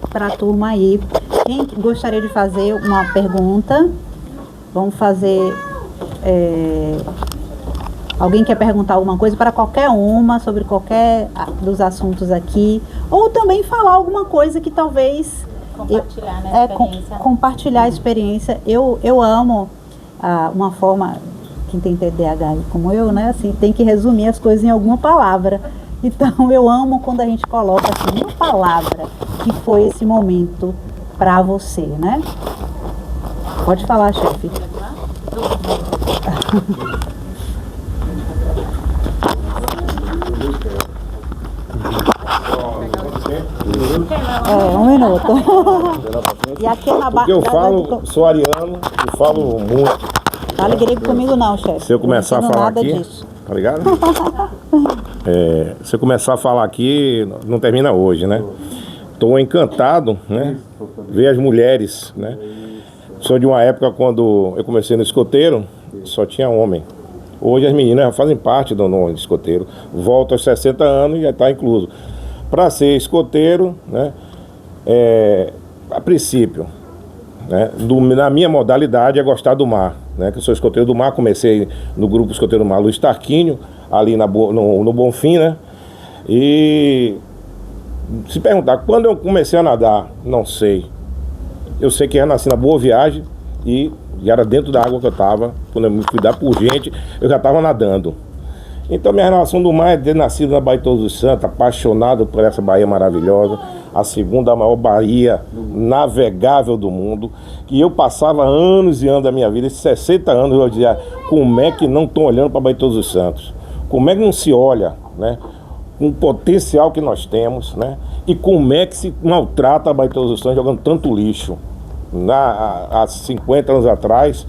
para a turma aí. Quem gostaria de fazer uma pergunta? Vamos fazer... Alguém quer perguntar alguma coisa para qualquer uma, sobre qualquer dos assuntos aqui? Ou também falar alguma coisa que talvez... Compartilhar a experiência. Compartilhar a experiência. Eu amo uma forma... Quem tem TDAH como eu, né? Assim, tem que resumir as coisas em alguma palavra. Então, eu amo quando a gente coloca assim, uma palavra que foi esse momento para você, né? Pode falar, chefe. Um minuto. E aqui na Porque eu falo, sou ariano, eu falo muito. Fale grego comigo não, chefe. Se eu começar a falar aqui, tá ligado? Se eu começar a falar aqui, não termina hoje, né? Estou encantado, né? Ver as mulheres, né? Sou de uma época quando eu comecei no escoteiro, só tinha homem. Hoje as meninas já fazem parte do escoteiro. Volto aos 60 anos e já está incluso. Para ser escoteiro, né? A princípio, né? Na minha modalidade é gostar do mar, né? Que eu sou escoteiro do mar, comecei no grupo Escoteiro do Mar Luiz Tarquínio, ali no Bonfim, né? E se perguntar, quando eu comecei a nadar, não sei. Eu sei que eu nasci na Boa Viagem e já era dentro da água que eu estava. Quando eu me cuidar por gente, eu já estava nadando. Então minha relação do mar é ter nascido na Baía de Todos os Santos, apaixonado por essa baía maravilhosa, a segunda maior baía navegável do mundo, que eu passava anos e anos da minha vida, esses 60 anos, eu dizia, como é que não estão olhando para a Baía de Todos os Santos? Como é que não se olha, né? Com o potencial que nós temos, né? E como é que se maltrata a Baía de Todos os Santos jogando tanto lixo? Há 50 anos atrás,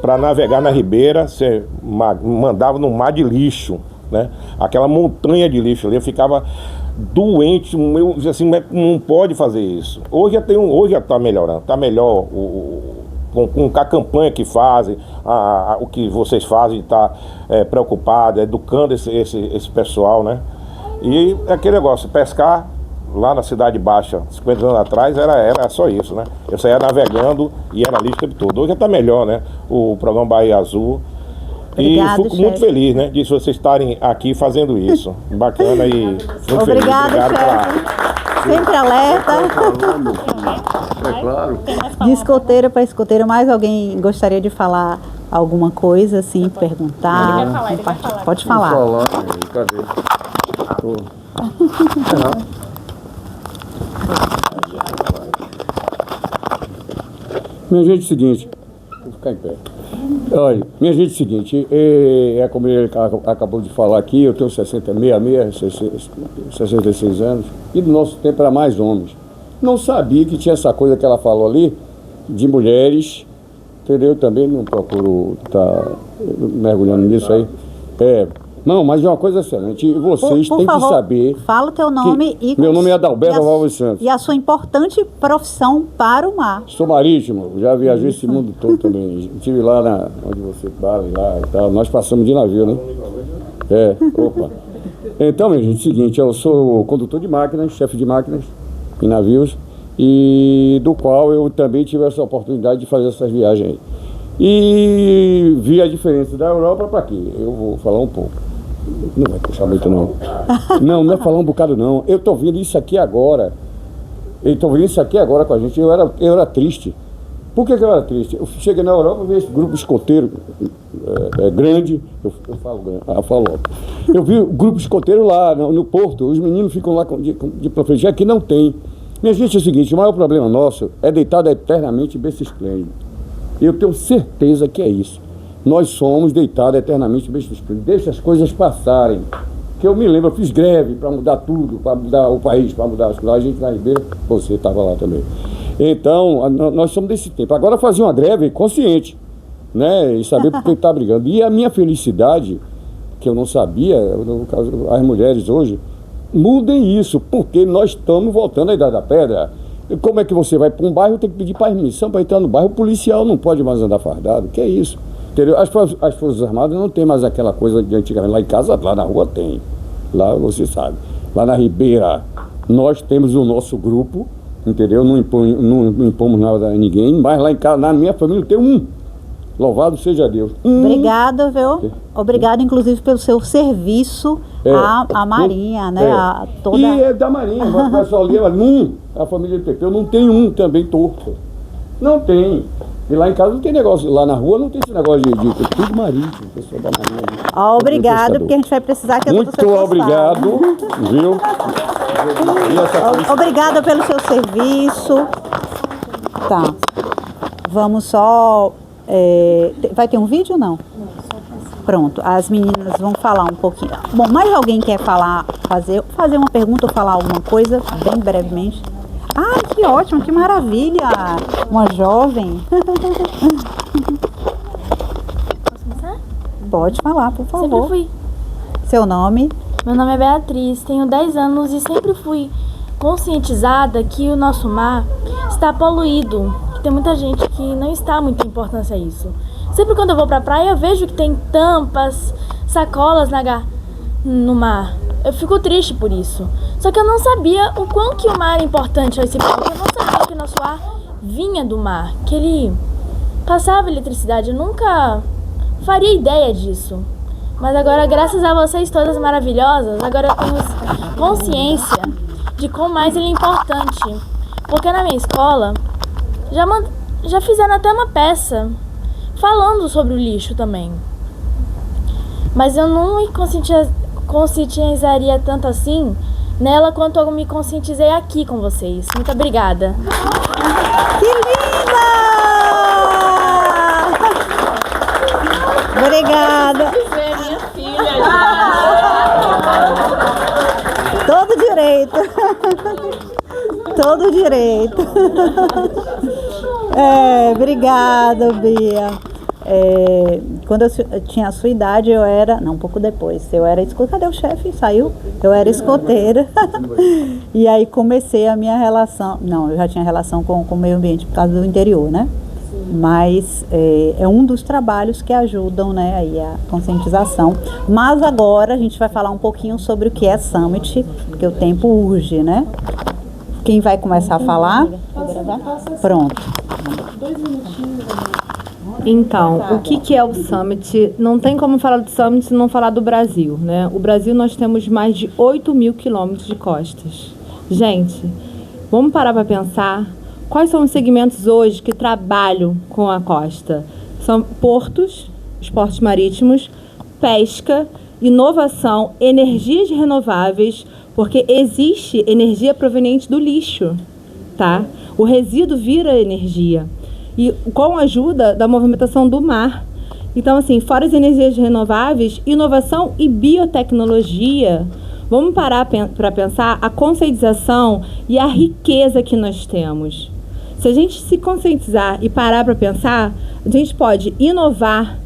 para navegar na Ribeira, você mandava no mar de lixo, né? Aquela montanha de lixo ali, eu ficava doente, eu dizia assim, não pode fazer isso. Hoje já está melhorando, está melhor com a campanha que fazem, o que vocês fazem, está preocupado, educando esse pessoal, né? E aquele negócio, pescar lá na Cidade Baixa, 50 anos atrás, era só isso, né? Eu saía navegando e era lixo o tempo todo. Hoje já está melhor, né? O programa Bahia Azul. Obrigado, e fico muito feliz, né? De vocês estarem aqui fazendo isso. Bacana e muito obrigado, feliz. Obrigado, chefe. Sempre alerta. É claro. De escoteiro para escoteiro, mais alguém gostaria de falar alguma coisa, assim, perguntar? Ele quer falar. Pode falar. Cadê? Minha gente, é o seguinte, vou ficar em pé. Olha, minha gente, é o seguinte, como ele acabou de falar aqui, eu tenho 66 anos, e do nosso tempo era mais homens. Não sabia que tinha essa coisa que ela falou ali, de mulheres, entendeu? Também não procuro estar mergulhando nisso aí. Não, mas é uma coisa excelente. Vocês têm que saber. Fala o teu nome e... Meu nome é Adalberto Valves Santos. E a sua importante profissão para o mar. Sou marítimo, já viajei esse mundo todo também. Estive lá onde você estava, lá e tal. Nós passamos de navio, né? Opa. Então, minha gente, é o seguinte, eu sou condutor de máquinas, chefe de máquinas em navios, e do qual eu também tive essa oportunidade de fazer essas viagens aí. E vi a diferença da Europa para aqui. Eu vou falar um pouco. Não vai puxar muito, não. Não é falar um bocado, não. Eu tô vendo isso aqui agora. Com a gente. Eu era triste. Por que eu era triste? Eu cheguei na Europa, vi esse grupo escoteiro grande. Eu falo. Eu vi o grupo escoteiro lá no porto. Os meninos ficam lá de profecia. Aqui não tem. Minha gente, é o seguinte: o maior problema nosso é deitado eternamente em berço esplêndido. Eu tenho certeza que é isso. Nós somos deitados eternamente em berço esplêndido. Deixa as coisas passarem. que eu me lembro, eu fiz greve para mudar tudo, para mudar o país, para mudar as coisas. A gente na Ribeira, você estava lá também. Então, nós somos desse tempo. Agora fazer uma greve consciente, né? E saber por que está brigando. E a minha felicidade, que eu não sabia, no caso, as mulheres hoje, mudem isso, porque nós estamos voltando à Idade da Pedra. E como é que você vai para um bairro, tem que pedir permissão para entrar no bairro, o policial não pode mais andar fardado, que é isso? Entendeu? As Forças Armadas não tem mais aquela coisa de antigamente, lá em casa, lá na rua tem, lá você sabe. Lá na Ribeira, nós temos o nosso grupo, entendeu? Não impomos nada a ninguém, mas lá em casa, na minha família, tem um. Louvado seja Deus. Obrigado, viu? Obrigado, inclusive, pelo seu serviço à Marinha, né? A toda... E é da Marinha, mas o pessoal ali, a família de Pepeu não tem um também torto. Não tem. E lá em casa não tem negócio, lá na rua não tem esse negócio de tudo marítimo, pessoal da Marinha. Obrigado, porque a gente vai precisar que as muito pessoas obrigado, viu? Obrigada pelo seu serviço. Tá. Vamos só... vai ter um vídeo ou não? Pronto, as meninas vão falar um pouquinho. Bom, mais alguém quer fazer uma pergunta ou falar alguma coisa, bem brevemente? Ah, que ótimo, que maravilha! Uma jovem. Posso começar? Pode falar, por favor. Sempre fui. Seu nome? Meu nome é Beatriz, tenho 10 anos e sempre fui conscientizada que o nosso mar está poluído. Que tem muita gente que não está muito importância a isso. Sempre quando eu vou pra praia eu vejo que tem tampas, sacolas no mar. Eu fico triste por isso. Só que eu não sabia o quão que o mar é importante a esse ponto. Eu não sabia que o nosso ar vinha do mar, que ele passava eletricidade. Eu nunca faria ideia disso. Mas agora, graças a vocês todas maravilhosas, agora eu tenho consciência de como mais ele é importante. Porque na minha escola já fizeram até uma peça falando sobre o lixo também. Mas eu não me conscientizaria tanto assim nela quanto eu me conscientizei aqui com vocês. Muito obrigada. Que linda! Obrigada. Minha filha. Todo direito. Todo direito. Obrigada, Bia. Quando eu tinha a sua idade, eu era... Não, um pouco depois. Eu era escoteira. Cadê o chefe? Saiu? Eu era escoteira. E aí comecei a minha relação... Não, eu já tinha relação com o meio ambiente por causa do interior, né? Mas é um dos trabalhos que ajudam, né, aí a conscientização. Mas agora a gente vai falar um pouquinho sobre o que é Summit, porque o tempo urge, né? Quem vai começar a falar? Pronto. Então, o que é o Summit? Não tem como falar do Summit se não falar do Brasil, né? O Brasil, nós temos mais de 8.000 quilômetros de costas. Gente, vamos parar para pensar quais são os segmentos hoje que trabalham com a costa. São portos, os portos marítimos, pesca, inovação, energias renováveis, porque existe energia proveniente do lixo, tá? O resíduo vira energia. E com a ajuda da movimentação do mar. Então, assim, fora as energias renováveis, inovação e biotecnologia. Vamos parar para pensar a conscientização e a riqueza que nós temos. Se a gente se conscientizar e parar para pensar, a gente pode inovar,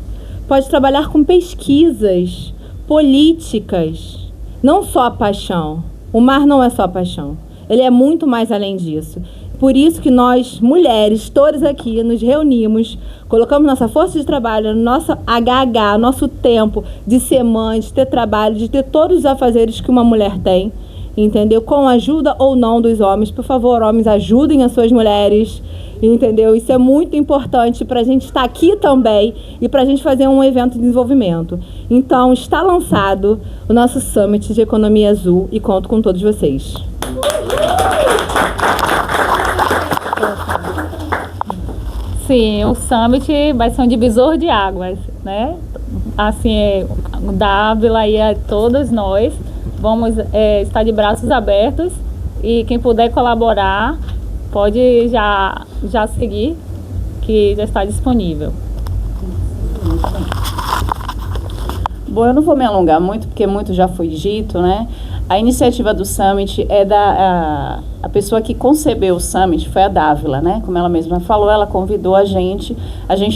pode trabalhar com pesquisas, políticas, não só paixão. O mar não é só paixão, ele é muito mais além disso. Por isso que nós, mulheres, todas aqui, nos reunimos, colocamos nossa força de trabalho, nossa HH, nosso tempo de ser mãe, de ter trabalho, de ter todos os afazeres que uma mulher tem, entendeu? Com a ajuda ou não dos homens. Por favor, homens, ajudem as suas mulheres, entendeu? Isso é muito importante para a gente estar aqui também e para a gente fazer um evento de desenvolvimento. Então, está lançado o nosso Summit de Economia Azul e conto com todos vocês. Sim, o Summit vai ser um divisor de águas, né? Assim, o Dávila e todos nós vamos estar de braços abertos e quem puder colaborar pode já seguir, que já está disponível. Bom, eu não vou me alongar muito, porque muito já foi dito, né? A iniciativa do Summit é a pessoa que concebeu o Summit foi a Dávila, né? Como ela mesma falou, ela convidou a gente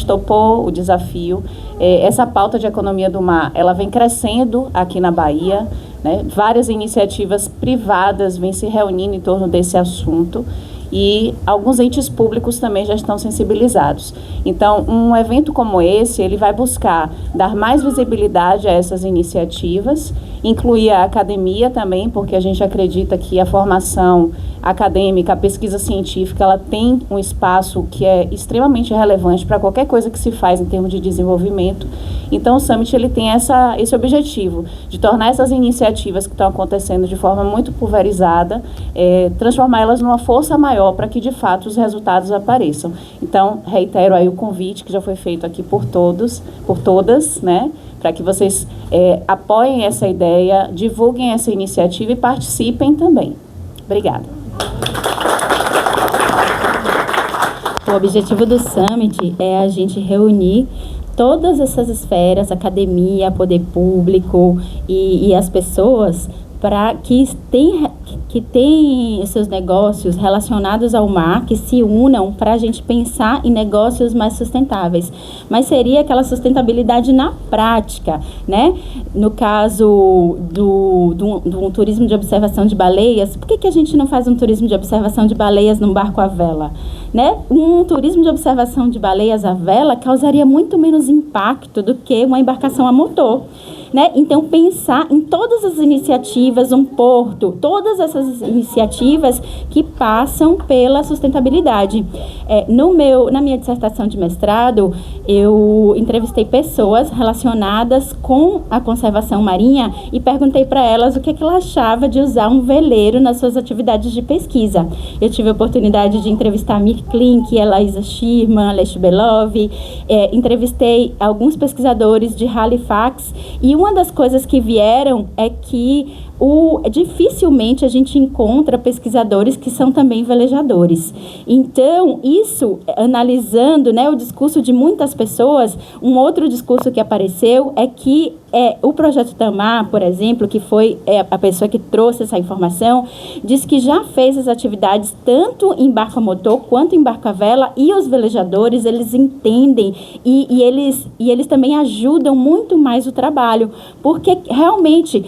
topou o desafio. Essa pauta de economia do mar, ela vem crescendo aqui na Bahia, né? Várias iniciativas privadas vêm se reunindo em torno desse assunto. E alguns entes públicos também já estão sensibilizados. Então, um evento como esse, ele vai buscar dar mais visibilidade a essas iniciativas, incluir a academia também, porque a gente acredita que a formação acadêmica, a pesquisa científica, ela tem um espaço que é extremamente relevante para qualquer coisa que se faz em termos de desenvolvimento. Então, o Summit ele tem esse objetivo de tornar essas iniciativas que estão acontecendo de forma muito pulverizada, transformá-las numa força maior para que, de fato, os resultados apareçam. Então, reitero aí o convite que já foi feito aqui por todos, por todas, né, para que vocês apoiem essa ideia, divulguem essa iniciativa e participem também. Obrigada. O objetivo do Summit é a gente reunir todas essas esferas, academia, poder público e as pessoas para que tem seus negócios relacionados ao mar, que se unam para a gente pensar em negócios mais sustentáveis. Mas seria aquela sustentabilidade na prática, né? No caso do turismo de observação de baleias, por que a gente não faz um turismo de observação de baleias num barco à vela? Né? Um turismo de observação de baleias à vela causaria muito menos impacto do que uma embarcação a motor. Né? Então, pensar em todas as iniciativas, um porto, todas essas iniciativas que passam pela sustentabilidade. Na minha dissertação de mestrado, eu entrevistei pessoas relacionadas com a conservação marinha e perguntei para elas o que ela achava de usar um veleiro nas suas atividades de pesquisa. Eu tive a oportunidade de entrevistar a Mir Klink, a Laísa Schirman, a Leste Belov, entrevistei alguns pesquisadores de Halifax e uma das coisas que vieram é que dificilmente a gente encontra pesquisadores que são também velejadores. Então, isso, analisando, né, o discurso de muitas pessoas, um outro discurso que apareceu é que o Projeto Tamar, por exemplo, que foi a pessoa que trouxe essa informação, diz que já fez as atividades tanto em barco a motor quanto em barco a vela, e os velejadores, eles entendem e eles também ajudam muito mais o trabalho, porque realmente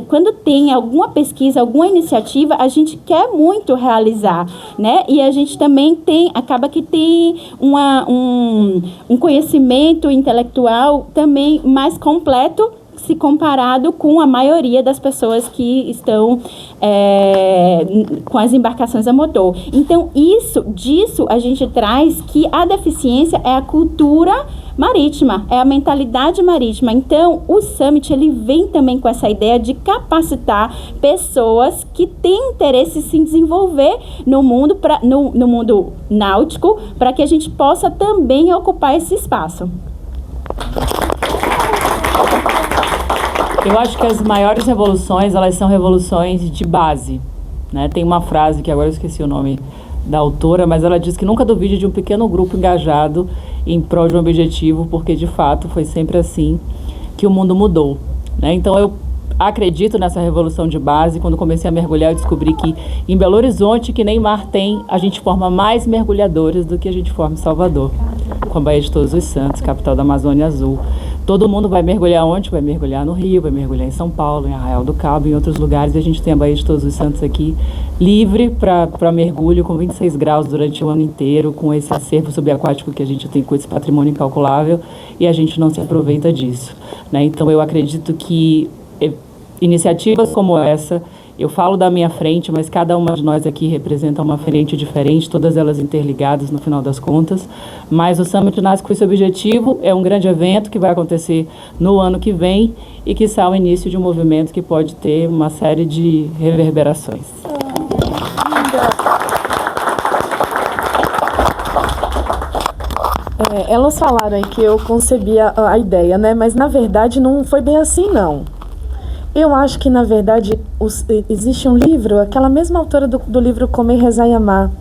quando tem alguma pesquisa, alguma iniciativa, a gente quer muito realizar, né? E a gente também acaba que tem um conhecimento intelectual também mais completo se comparado com a maioria das pessoas que estão com as embarcações a motor. Então, disso a gente traz que a deficiência é a cultura marítima, é a mentalidade marítima. Então, o Summit, ele vem também com essa ideia de capacitar pessoas que têm interesse em se desenvolver no mundo náutico, para que a gente possa também ocupar esse espaço. Eu acho que as maiores revoluções, elas são revoluções de base, né? Tem uma frase que agora eu esqueci o nome da autora, mas ela diz que nunca duvide de um pequeno grupo engajado em prol de um objetivo, porque de fato foi sempre assim que o mundo mudou, né? Então eu acredito nessa revolução de base. Quando comecei a mergulhar, eu descobri que em Belo Horizonte, que nem mar tem, a gente forma mais mergulhadores do que a gente forma em Salvador, com a Baía de Todos os Santos, capital da Amazônia Azul. Todo mundo vai mergulhar onde? Vai mergulhar no Rio, vai mergulhar em São Paulo, em Arraial do Cabo, em outros lugares. E a gente tem a Baía de Todos os Santos aqui, livre para mergulho, com 26 graus durante o ano inteiro, com esse acervo subaquático que a gente tem, com esse patrimônio incalculável, e a gente não se aproveita disso, né? Então, eu acredito que iniciativas como essa, eu falo da minha frente, mas cada uma de nós aqui representa uma frente diferente, todas elas interligadas no final das contas. Mas o Summit nasce com esse objetivo, é um grande evento que vai acontecer no ano que vem e que será o início de um movimento que pode ter uma série de reverberações. Elas falaram aí que eu concebi a ideia, né? Mas na verdade não foi bem assim, não. Eu acho que, na verdade, existe um livro, aquela mesma autora do livro Comer, Rezar e Amar,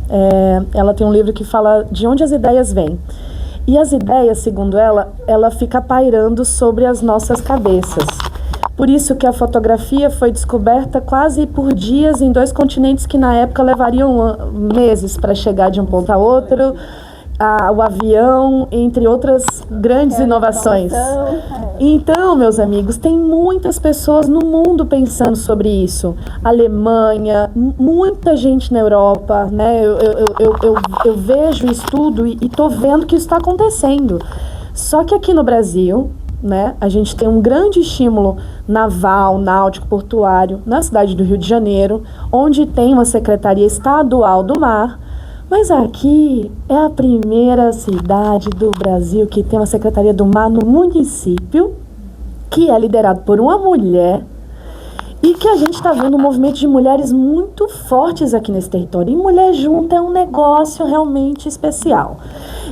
ela tem um livro que fala de onde as ideias vêm. E as ideias, segundo ela fica pairando sobre as nossas cabeças. Por isso que a fotografia foi descoberta quase por dias em 2 continentes que na época levariam meses para chegar de um ponto a outro, o avião, entre outras grandes inovações. Então, meus amigos, tem muitas pessoas no mundo pensando sobre isso. Alemanha, muita gente na Europa, né? Eu vejo, estudo e estou vendo que isso está acontecendo. Só que aqui no Brasil, né, a gente tem um grande estímulo naval, náutico, portuário, na cidade do Rio de Janeiro, onde tem uma Secretaria Estadual do Mar. Mas aqui é a primeira cidade do Brasil que tem uma Secretaria do Mar no município, que é liderado por uma mulher, e que a gente está vendo um movimento de mulheres muito fortes aqui nesse território. E mulher junta é um negócio realmente especial.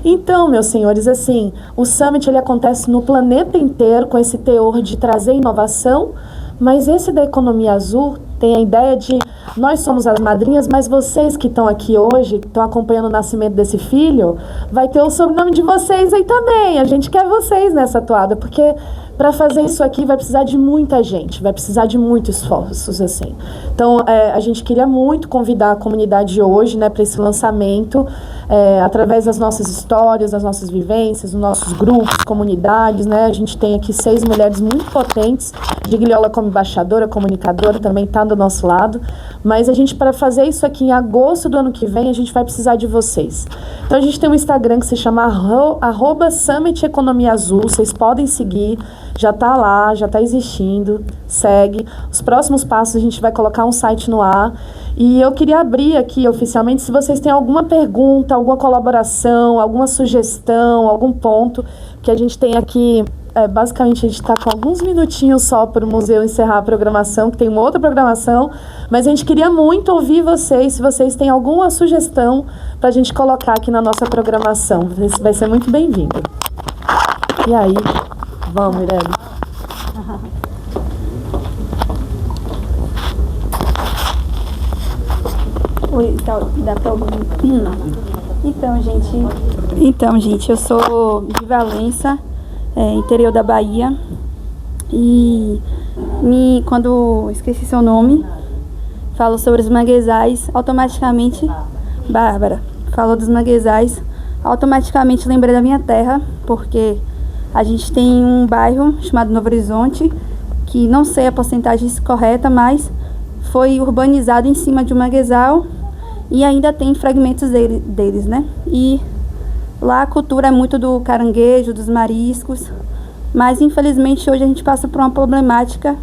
Então, meus senhores, assim, o Summit ele acontece no planeta inteiro com esse teor de trazer inovação, mas esse da economia azul tem a ideia de nós somos as madrinhas, mas vocês que estão aqui hoje, que estão acompanhando o nascimento desse filho, vai ter o sobrenome de vocês aí também. A gente quer vocês nessa toada, porque para fazer isso aqui vai precisar de muita gente, vai precisar de muitos esforços, assim. Então, a gente queria muito convidar a comunidade hoje, né, para esse lançamento, através das nossas histórias, das nossas vivências, dos nossos grupos, comunidades, né. A gente tem aqui 6 mulheres muito potentes. Gigliola como embaixadora, comunicadora, também está do nosso lado. Mas a gente, para fazer isso aqui em agosto do ano que vem, a gente vai precisar de vocês. Então, a gente tem um Instagram que se chama @Summit Economia Azul. Vocês podem seguir. Já está lá, já está existindo, segue. Os próximos passos a gente vai colocar um site no ar. E eu queria abrir aqui oficialmente, se vocês têm alguma pergunta, alguma colaboração, alguma sugestão, algum ponto que a gente tem aqui. Basicamente a gente está com alguns minutinhos só para o museu encerrar a programação, que tem uma outra programação, mas a gente queria muito ouvir vocês, se vocês têm alguma sugestão para a gente colocar aqui na nossa programação. Vai ser muito bem-vindo. E aí, vamos, Mirelle. Oi, dá pra ouvir? Então, gente, eu sou de Valença, interior da Bahia, e quando esqueci seu nome, falo sobre os manguezais, automaticamente, Bárbara falou dos manguezais, automaticamente lembrei da minha terra, porque a gente tem um bairro chamado Novo Horizonte, que não sei a porcentagem correta, mas foi urbanizado em cima de um manguezal e ainda tem fragmentos deles, né? E lá a cultura é muito do caranguejo, dos mariscos, mas infelizmente hoje a gente passa por uma problemática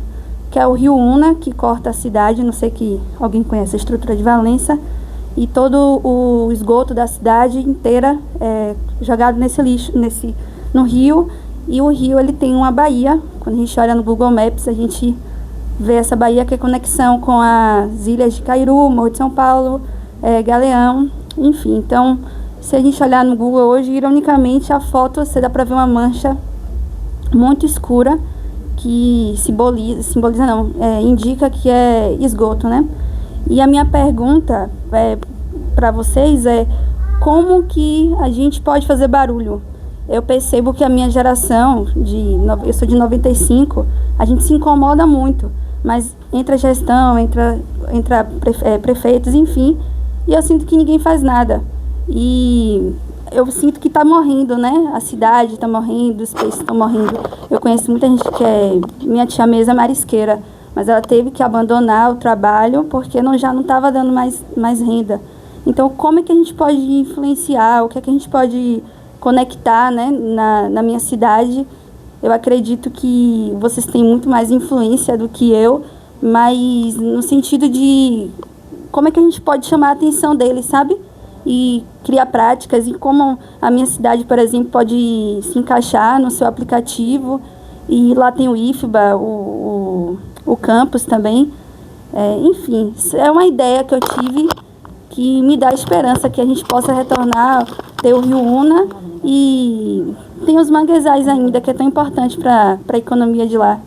que é o Rio Una, que corta a cidade, não sei que alguém conhece a estrutura de Valença, e todo o esgoto da cidade inteira é jogado nesse lixo, no rio, e o rio ele tem uma baía. Quando a gente olha no Google Maps, a gente vê essa baía que é conexão com as ilhas de Cairu, Morro de São Paulo, Galeão, enfim. Então, se a gente olhar no Google hoje, ironicamente, a foto, você dá para ver uma mancha muito escura que simboliza não, indica que é esgoto, né? E a minha pergunta para vocês é como que a gente pode fazer barulho? Eu percebo que a minha geração, eu sou de 95, a gente se incomoda muito, mas entra gestão, entra prefeitos, enfim, e eu sinto que ninguém faz nada. E eu sinto que está morrendo, né? A cidade está morrendo, os peixes estão morrendo. Eu conheço muita gente minha tia Mesa é marisqueira, mas ela teve que abandonar o trabalho porque já não estava dando mais renda. Então, como é que a gente pode influenciar? O que é que a gente pode conectar, né, na minha cidade? Eu acredito que vocês têm muito mais influência do que eu, mas no sentido de como é que a gente pode chamar a atenção deles, sabe? E criar práticas, e como a minha cidade, por exemplo, pode se encaixar no seu aplicativo. E lá tem o IFBA, o campus também. Enfim, é uma ideia que eu tive que me dá esperança que a gente possa retornar, ter o Rio Una, e tem os manguezais ainda, que é tão importante para a economia de lá.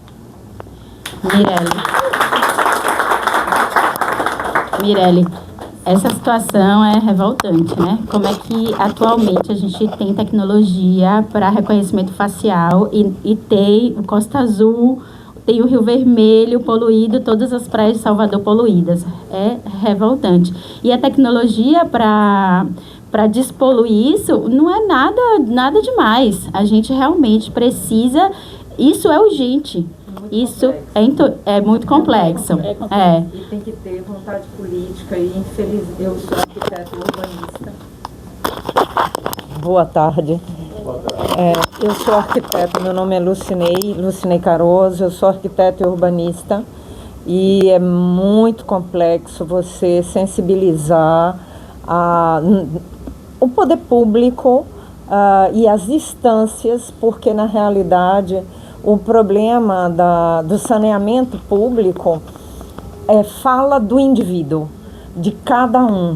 Mirelle, Essa situação é revoltante, né? Como é que atualmente a gente tem tecnologia para reconhecimento facial e tem o Costa Azul, tem o Rio Vermelho poluído, todas as praias de Salvador poluídas. É revoltante. E a tecnologia para despoluir isso não é nada demais. A gente realmente precisa, isso é urgente. Isso é muito complexo. E tem que ter vontade política e infeliz. Eu sou arquiteta e urbanista. Boa tarde. Eu sou arquiteta, meu nome é Lucinei Caroso, eu sou arquiteta e urbanista e é muito complexo você sensibilizar o poder público e as instâncias, porque na realidade o problema do saneamento público fala do indivíduo, de cada um.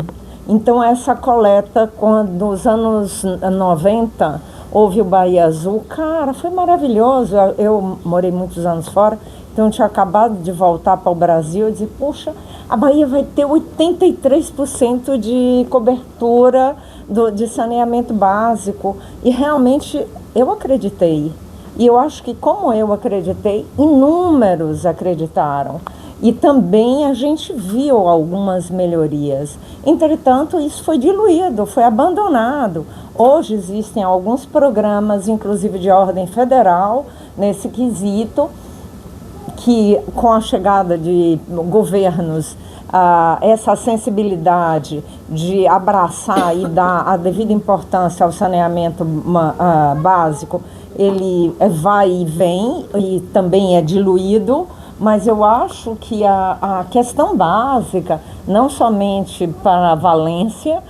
Então essa coleta, quando nos anos 90 houve o Bahia Azul, cara, foi maravilhoso. Eu morei muitos anos fora, então eu tinha acabado de voltar para o Brasil e dizer, poxa, a Bahia vai ter 83% de cobertura de saneamento básico. E realmente eu acreditei. E eu acho que, como eu acreditei, inúmeros acreditaram. E também a gente viu algumas melhorias. Entretanto, isso foi diluído, foi abandonado. Hoje existem alguns programas, inclusive de ordem federal, nesse quesito, que com a chegada de governos, essa sensibilidade de abraçar e dar a devida importância ao saneamento básico, ele vai e vem e também é diluído, mas eu acho que a questão básica, não somente para Valença,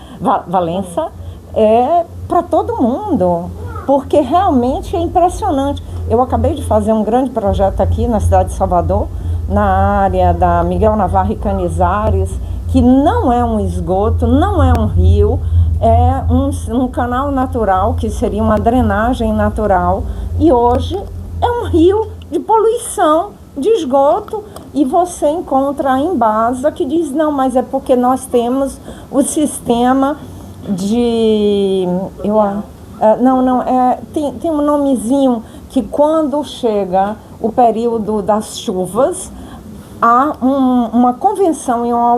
é para todo mundo, porque realmente é impressionante. Eu acabei de fazer um grande projeto aqui na cidade de Salvador, na área da Miguel Navarro e Canizares, que não é um esgoto, não é um rio, é um canal natural, que seria uma drenagem natural, e hoje é um rio de poluição, de esgoto, e você encontra a Embasa que diz, não, mas é porque nós temos o sistema de... tem um nomezinho que quando chega o período das chuvas, há uma convenção e uma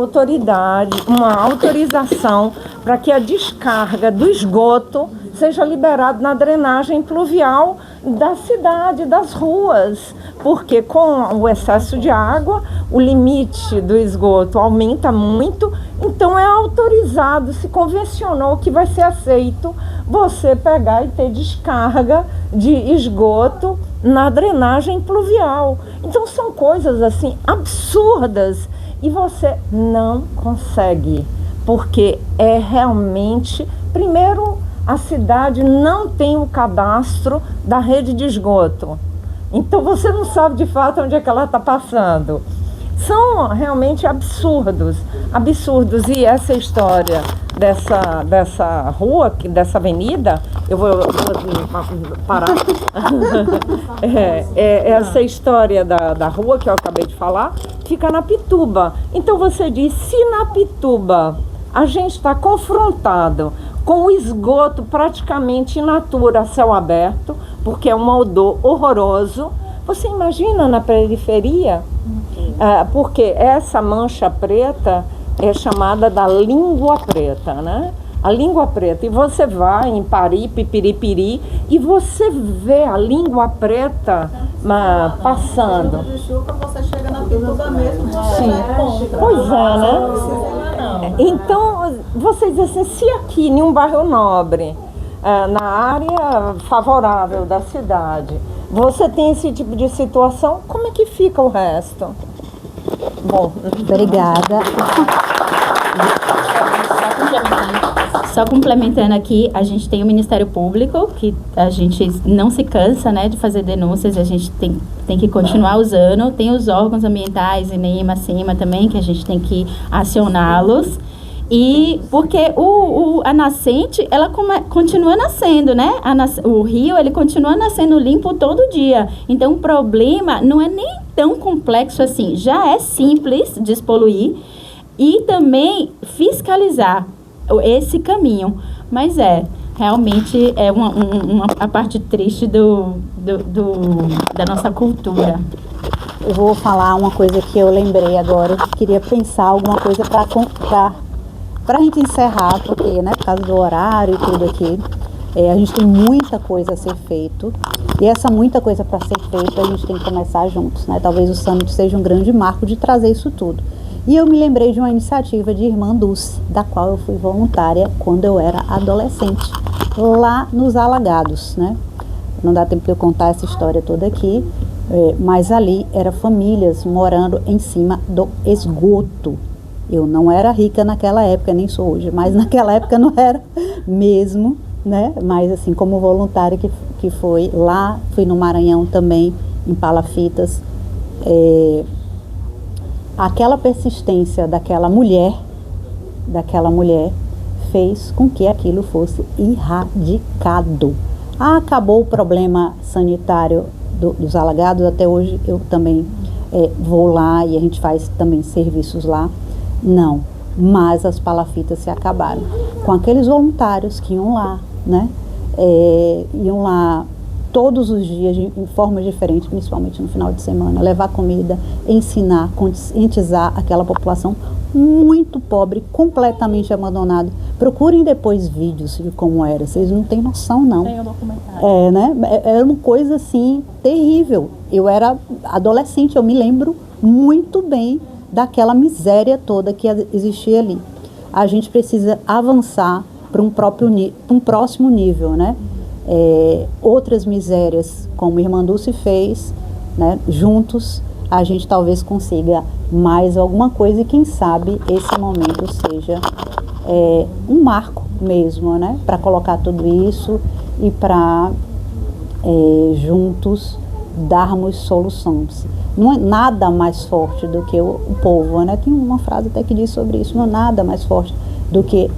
autorização para que a descarga do esgoto seja liberada na drenagem pluvial da cidade, das ruas, porque com o excesso de água, o limite do esgoto aumenta muito, então é autorizado, se convencionou que vai ser aceito você pegar e ter descarga de esgoto na drenagem pluvial. Então são coisas assim absurdas e você não consegue, porque é realmente, primeiro, a cidade não tem o cadastro da rede de esgoto, então você não sabe de fato onde é que ela está passando. São realmente absurdos, e essa história dessa rua, dessa avenida, eu vou parar. Essa história da rua que eu acabei de falar, fica na Pituba. Então você diz, se na Pituba a gente está confrontado com o esgoto praticamente in natura, a céu aberto, porque é um odor horroroso, você imagina na periferia? Porque essa mancha preta é chamada da língua preta, né? A língua preta. E você vai em Paripe, Piripiri, e você vê a língua preta passando. Você chega na Pituba mesmo. Sim. Pois é, né? Então, você diz assim, se aqui em um bairro nobre, na área favorável da cidade, você tem esse tipo de situação, como é que fica o resto? Bom, obrigada. Só complementando aqui, a gente tem o Ministério Público, que a gente não se cansa, né, de fazer denúncias, a gente tem que continuar usando. Tem os órgãos ambientais, INEMA, CIMA também, que a gente tem que acioná-los. E porque a nascente, ela continua nascendo, né? O rio, ele continua nascendo limpo todo dia. Então, o problema não é nem tão complexo assim. Já é simples despoluir. e também fiscalizar esse caminho. Mas realmente é a parte triste da nossa cultura. Eu vou falar uma coisa que eu lembrei agora, eu queria pensar alguma coisa para a gente encerrar, porque, né, por causa do horário e tudo aqui, a gente tem muita coisa a ser feito, e essa muita coisa para ser feita a gente tem que começar juntos, né? Talvez o Summit seja um grande marco de trazer isso tudo. E eu me lembrei de uma iniciativa de Irmã Dulce, da qual eu fui voluntária quando eu era adolescente, lá nos Alagados, né? Não dá tempo de eu contar essa história toda aqui, mas ali eram famílias morando em cima do esgoto. Eu não era rica naquela época, nem sou hoje, mas naquela época não era mesmo, né? Mas assim, como voluntária que foi lá, fui no Maranhão também, em Palafitas, aquela persistência daquela mulher fez com que aquilo fosse erradicado. Acabou o problema sanitário dos Alagados, até hoje eu também vou lá e a gente faz também serviços lá. Não, mas as palafitas se acabaram. Com aqueles voluntários que iam lá, né? Iam lá todos os dias, em formas diferentes, principalmente no final de semana, levar comida, ensinar, conscientizar aquela população muito pobre, completamente abandonada. Procurem depois vídeos de como era, vocês não têm noção, não. Tem um documentário. Né? Era uma coisa assim, terrível. Eu era adolescente, eu me lembro muito bem daquela miséria toda que existia ali. A gente precisa avançar para um próximo nível, né? Outras misérias, como Irmã Dulce fez, né? Juntos a gente talvez consiga mais alguma coisa e quem sabe esse momento seja um marco mesmo, né? Para colocar tudo isso e para juntos darmos soluções. Não é nada mais forte do que o povo, né? Tem uma frase até que diz sobre isso, não é nada mais forte do que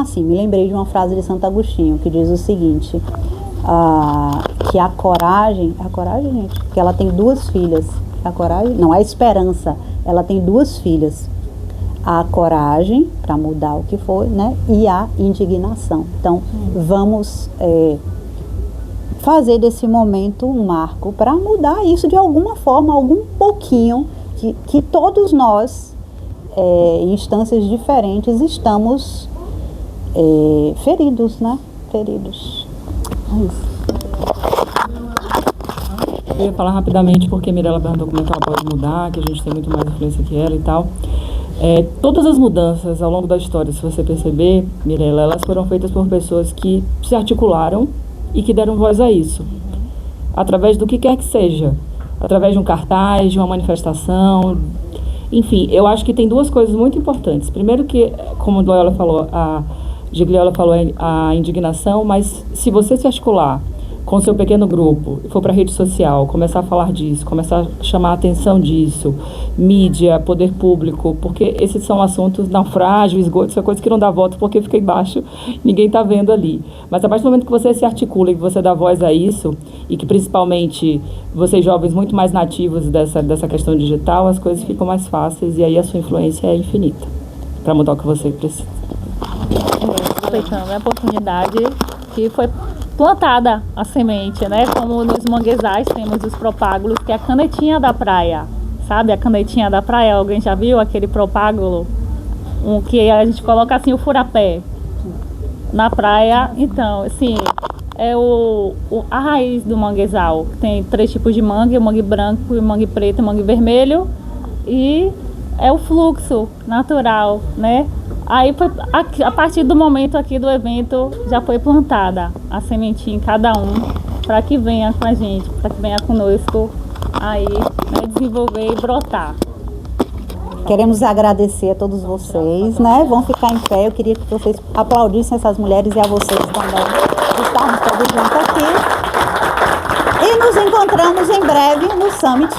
sim, me lembrei de uma frase de Santo Agostinho que diz o seguinte, que a coragem, gente, que ela tem duas filhas, a esperança, ela tem duas filhas, a coragem para mudar o que for, né, e a indignação. Então, vamos fazer desse momento um marco para mudar isso de alguma forma, algum pouquinho, que todos nós, em instâncias diferentes, estamos feridos, né? Feridos. É isso. Eu ia falar rapidamente porque Mirella perguntou como é que ela pode mudar, que a gente tem muito mais influência que ela e tal. Todas as mudanças ao longo da história, se você perceber, Mirella, elas foram feitas por pessoas que se articularam e que deram voz a isso. Através do que quer que seja. Através de um cartaz, de uma manifestação. Enfim, eu acho que tem duas coisas muito importantes. Primeiro que, como a Gigliola falou, a indignação, mas se você se articular com o seu pequeno grupo, for para a rede social, começar a falar disso, começar a chamar a atenção disso, mídia, poder público, porque esses são assuntos, naufrágio, esgoto, isso é coisa que não dá voto porque fica embaixo, ninguém está vendo ali. Mas a partir do momento que você se articula e você dá voz a isso, e que principalmente vocês jovens muito mais nativos dessa questão digital, as coisas ficam mais fáceis e aí a sua influência é infinita para mudar o que você precisa. Aproveitando a oportunidade que foi plantada a semente, né? Como nos manguezais temos os propágulos, que é a canetinha da praia, sabe? A canetinha da praia, alguém já viu aquele propágulo? Que a gente coloca assim o furapé na praia. Então, assim, é a raiz do manguezal. Tem 3 tipos de mangue, o mangue branco, o mangue preto e o mangue vermelho. E é o fluxo natural, né? Aí, a partir do momento aqui do evento, já foi plantada a sementinha em cada um, para que venha com a gente, para que venha conosco aí, né, desenvolver e brotar. Queremos agradecer a todos vocês, né? Vão ficar em pé, eu queria que vocês aplaudissem essas mulheres e a vocês também, estarmos todos juntos aqui. E nos encontramos em breve no Summit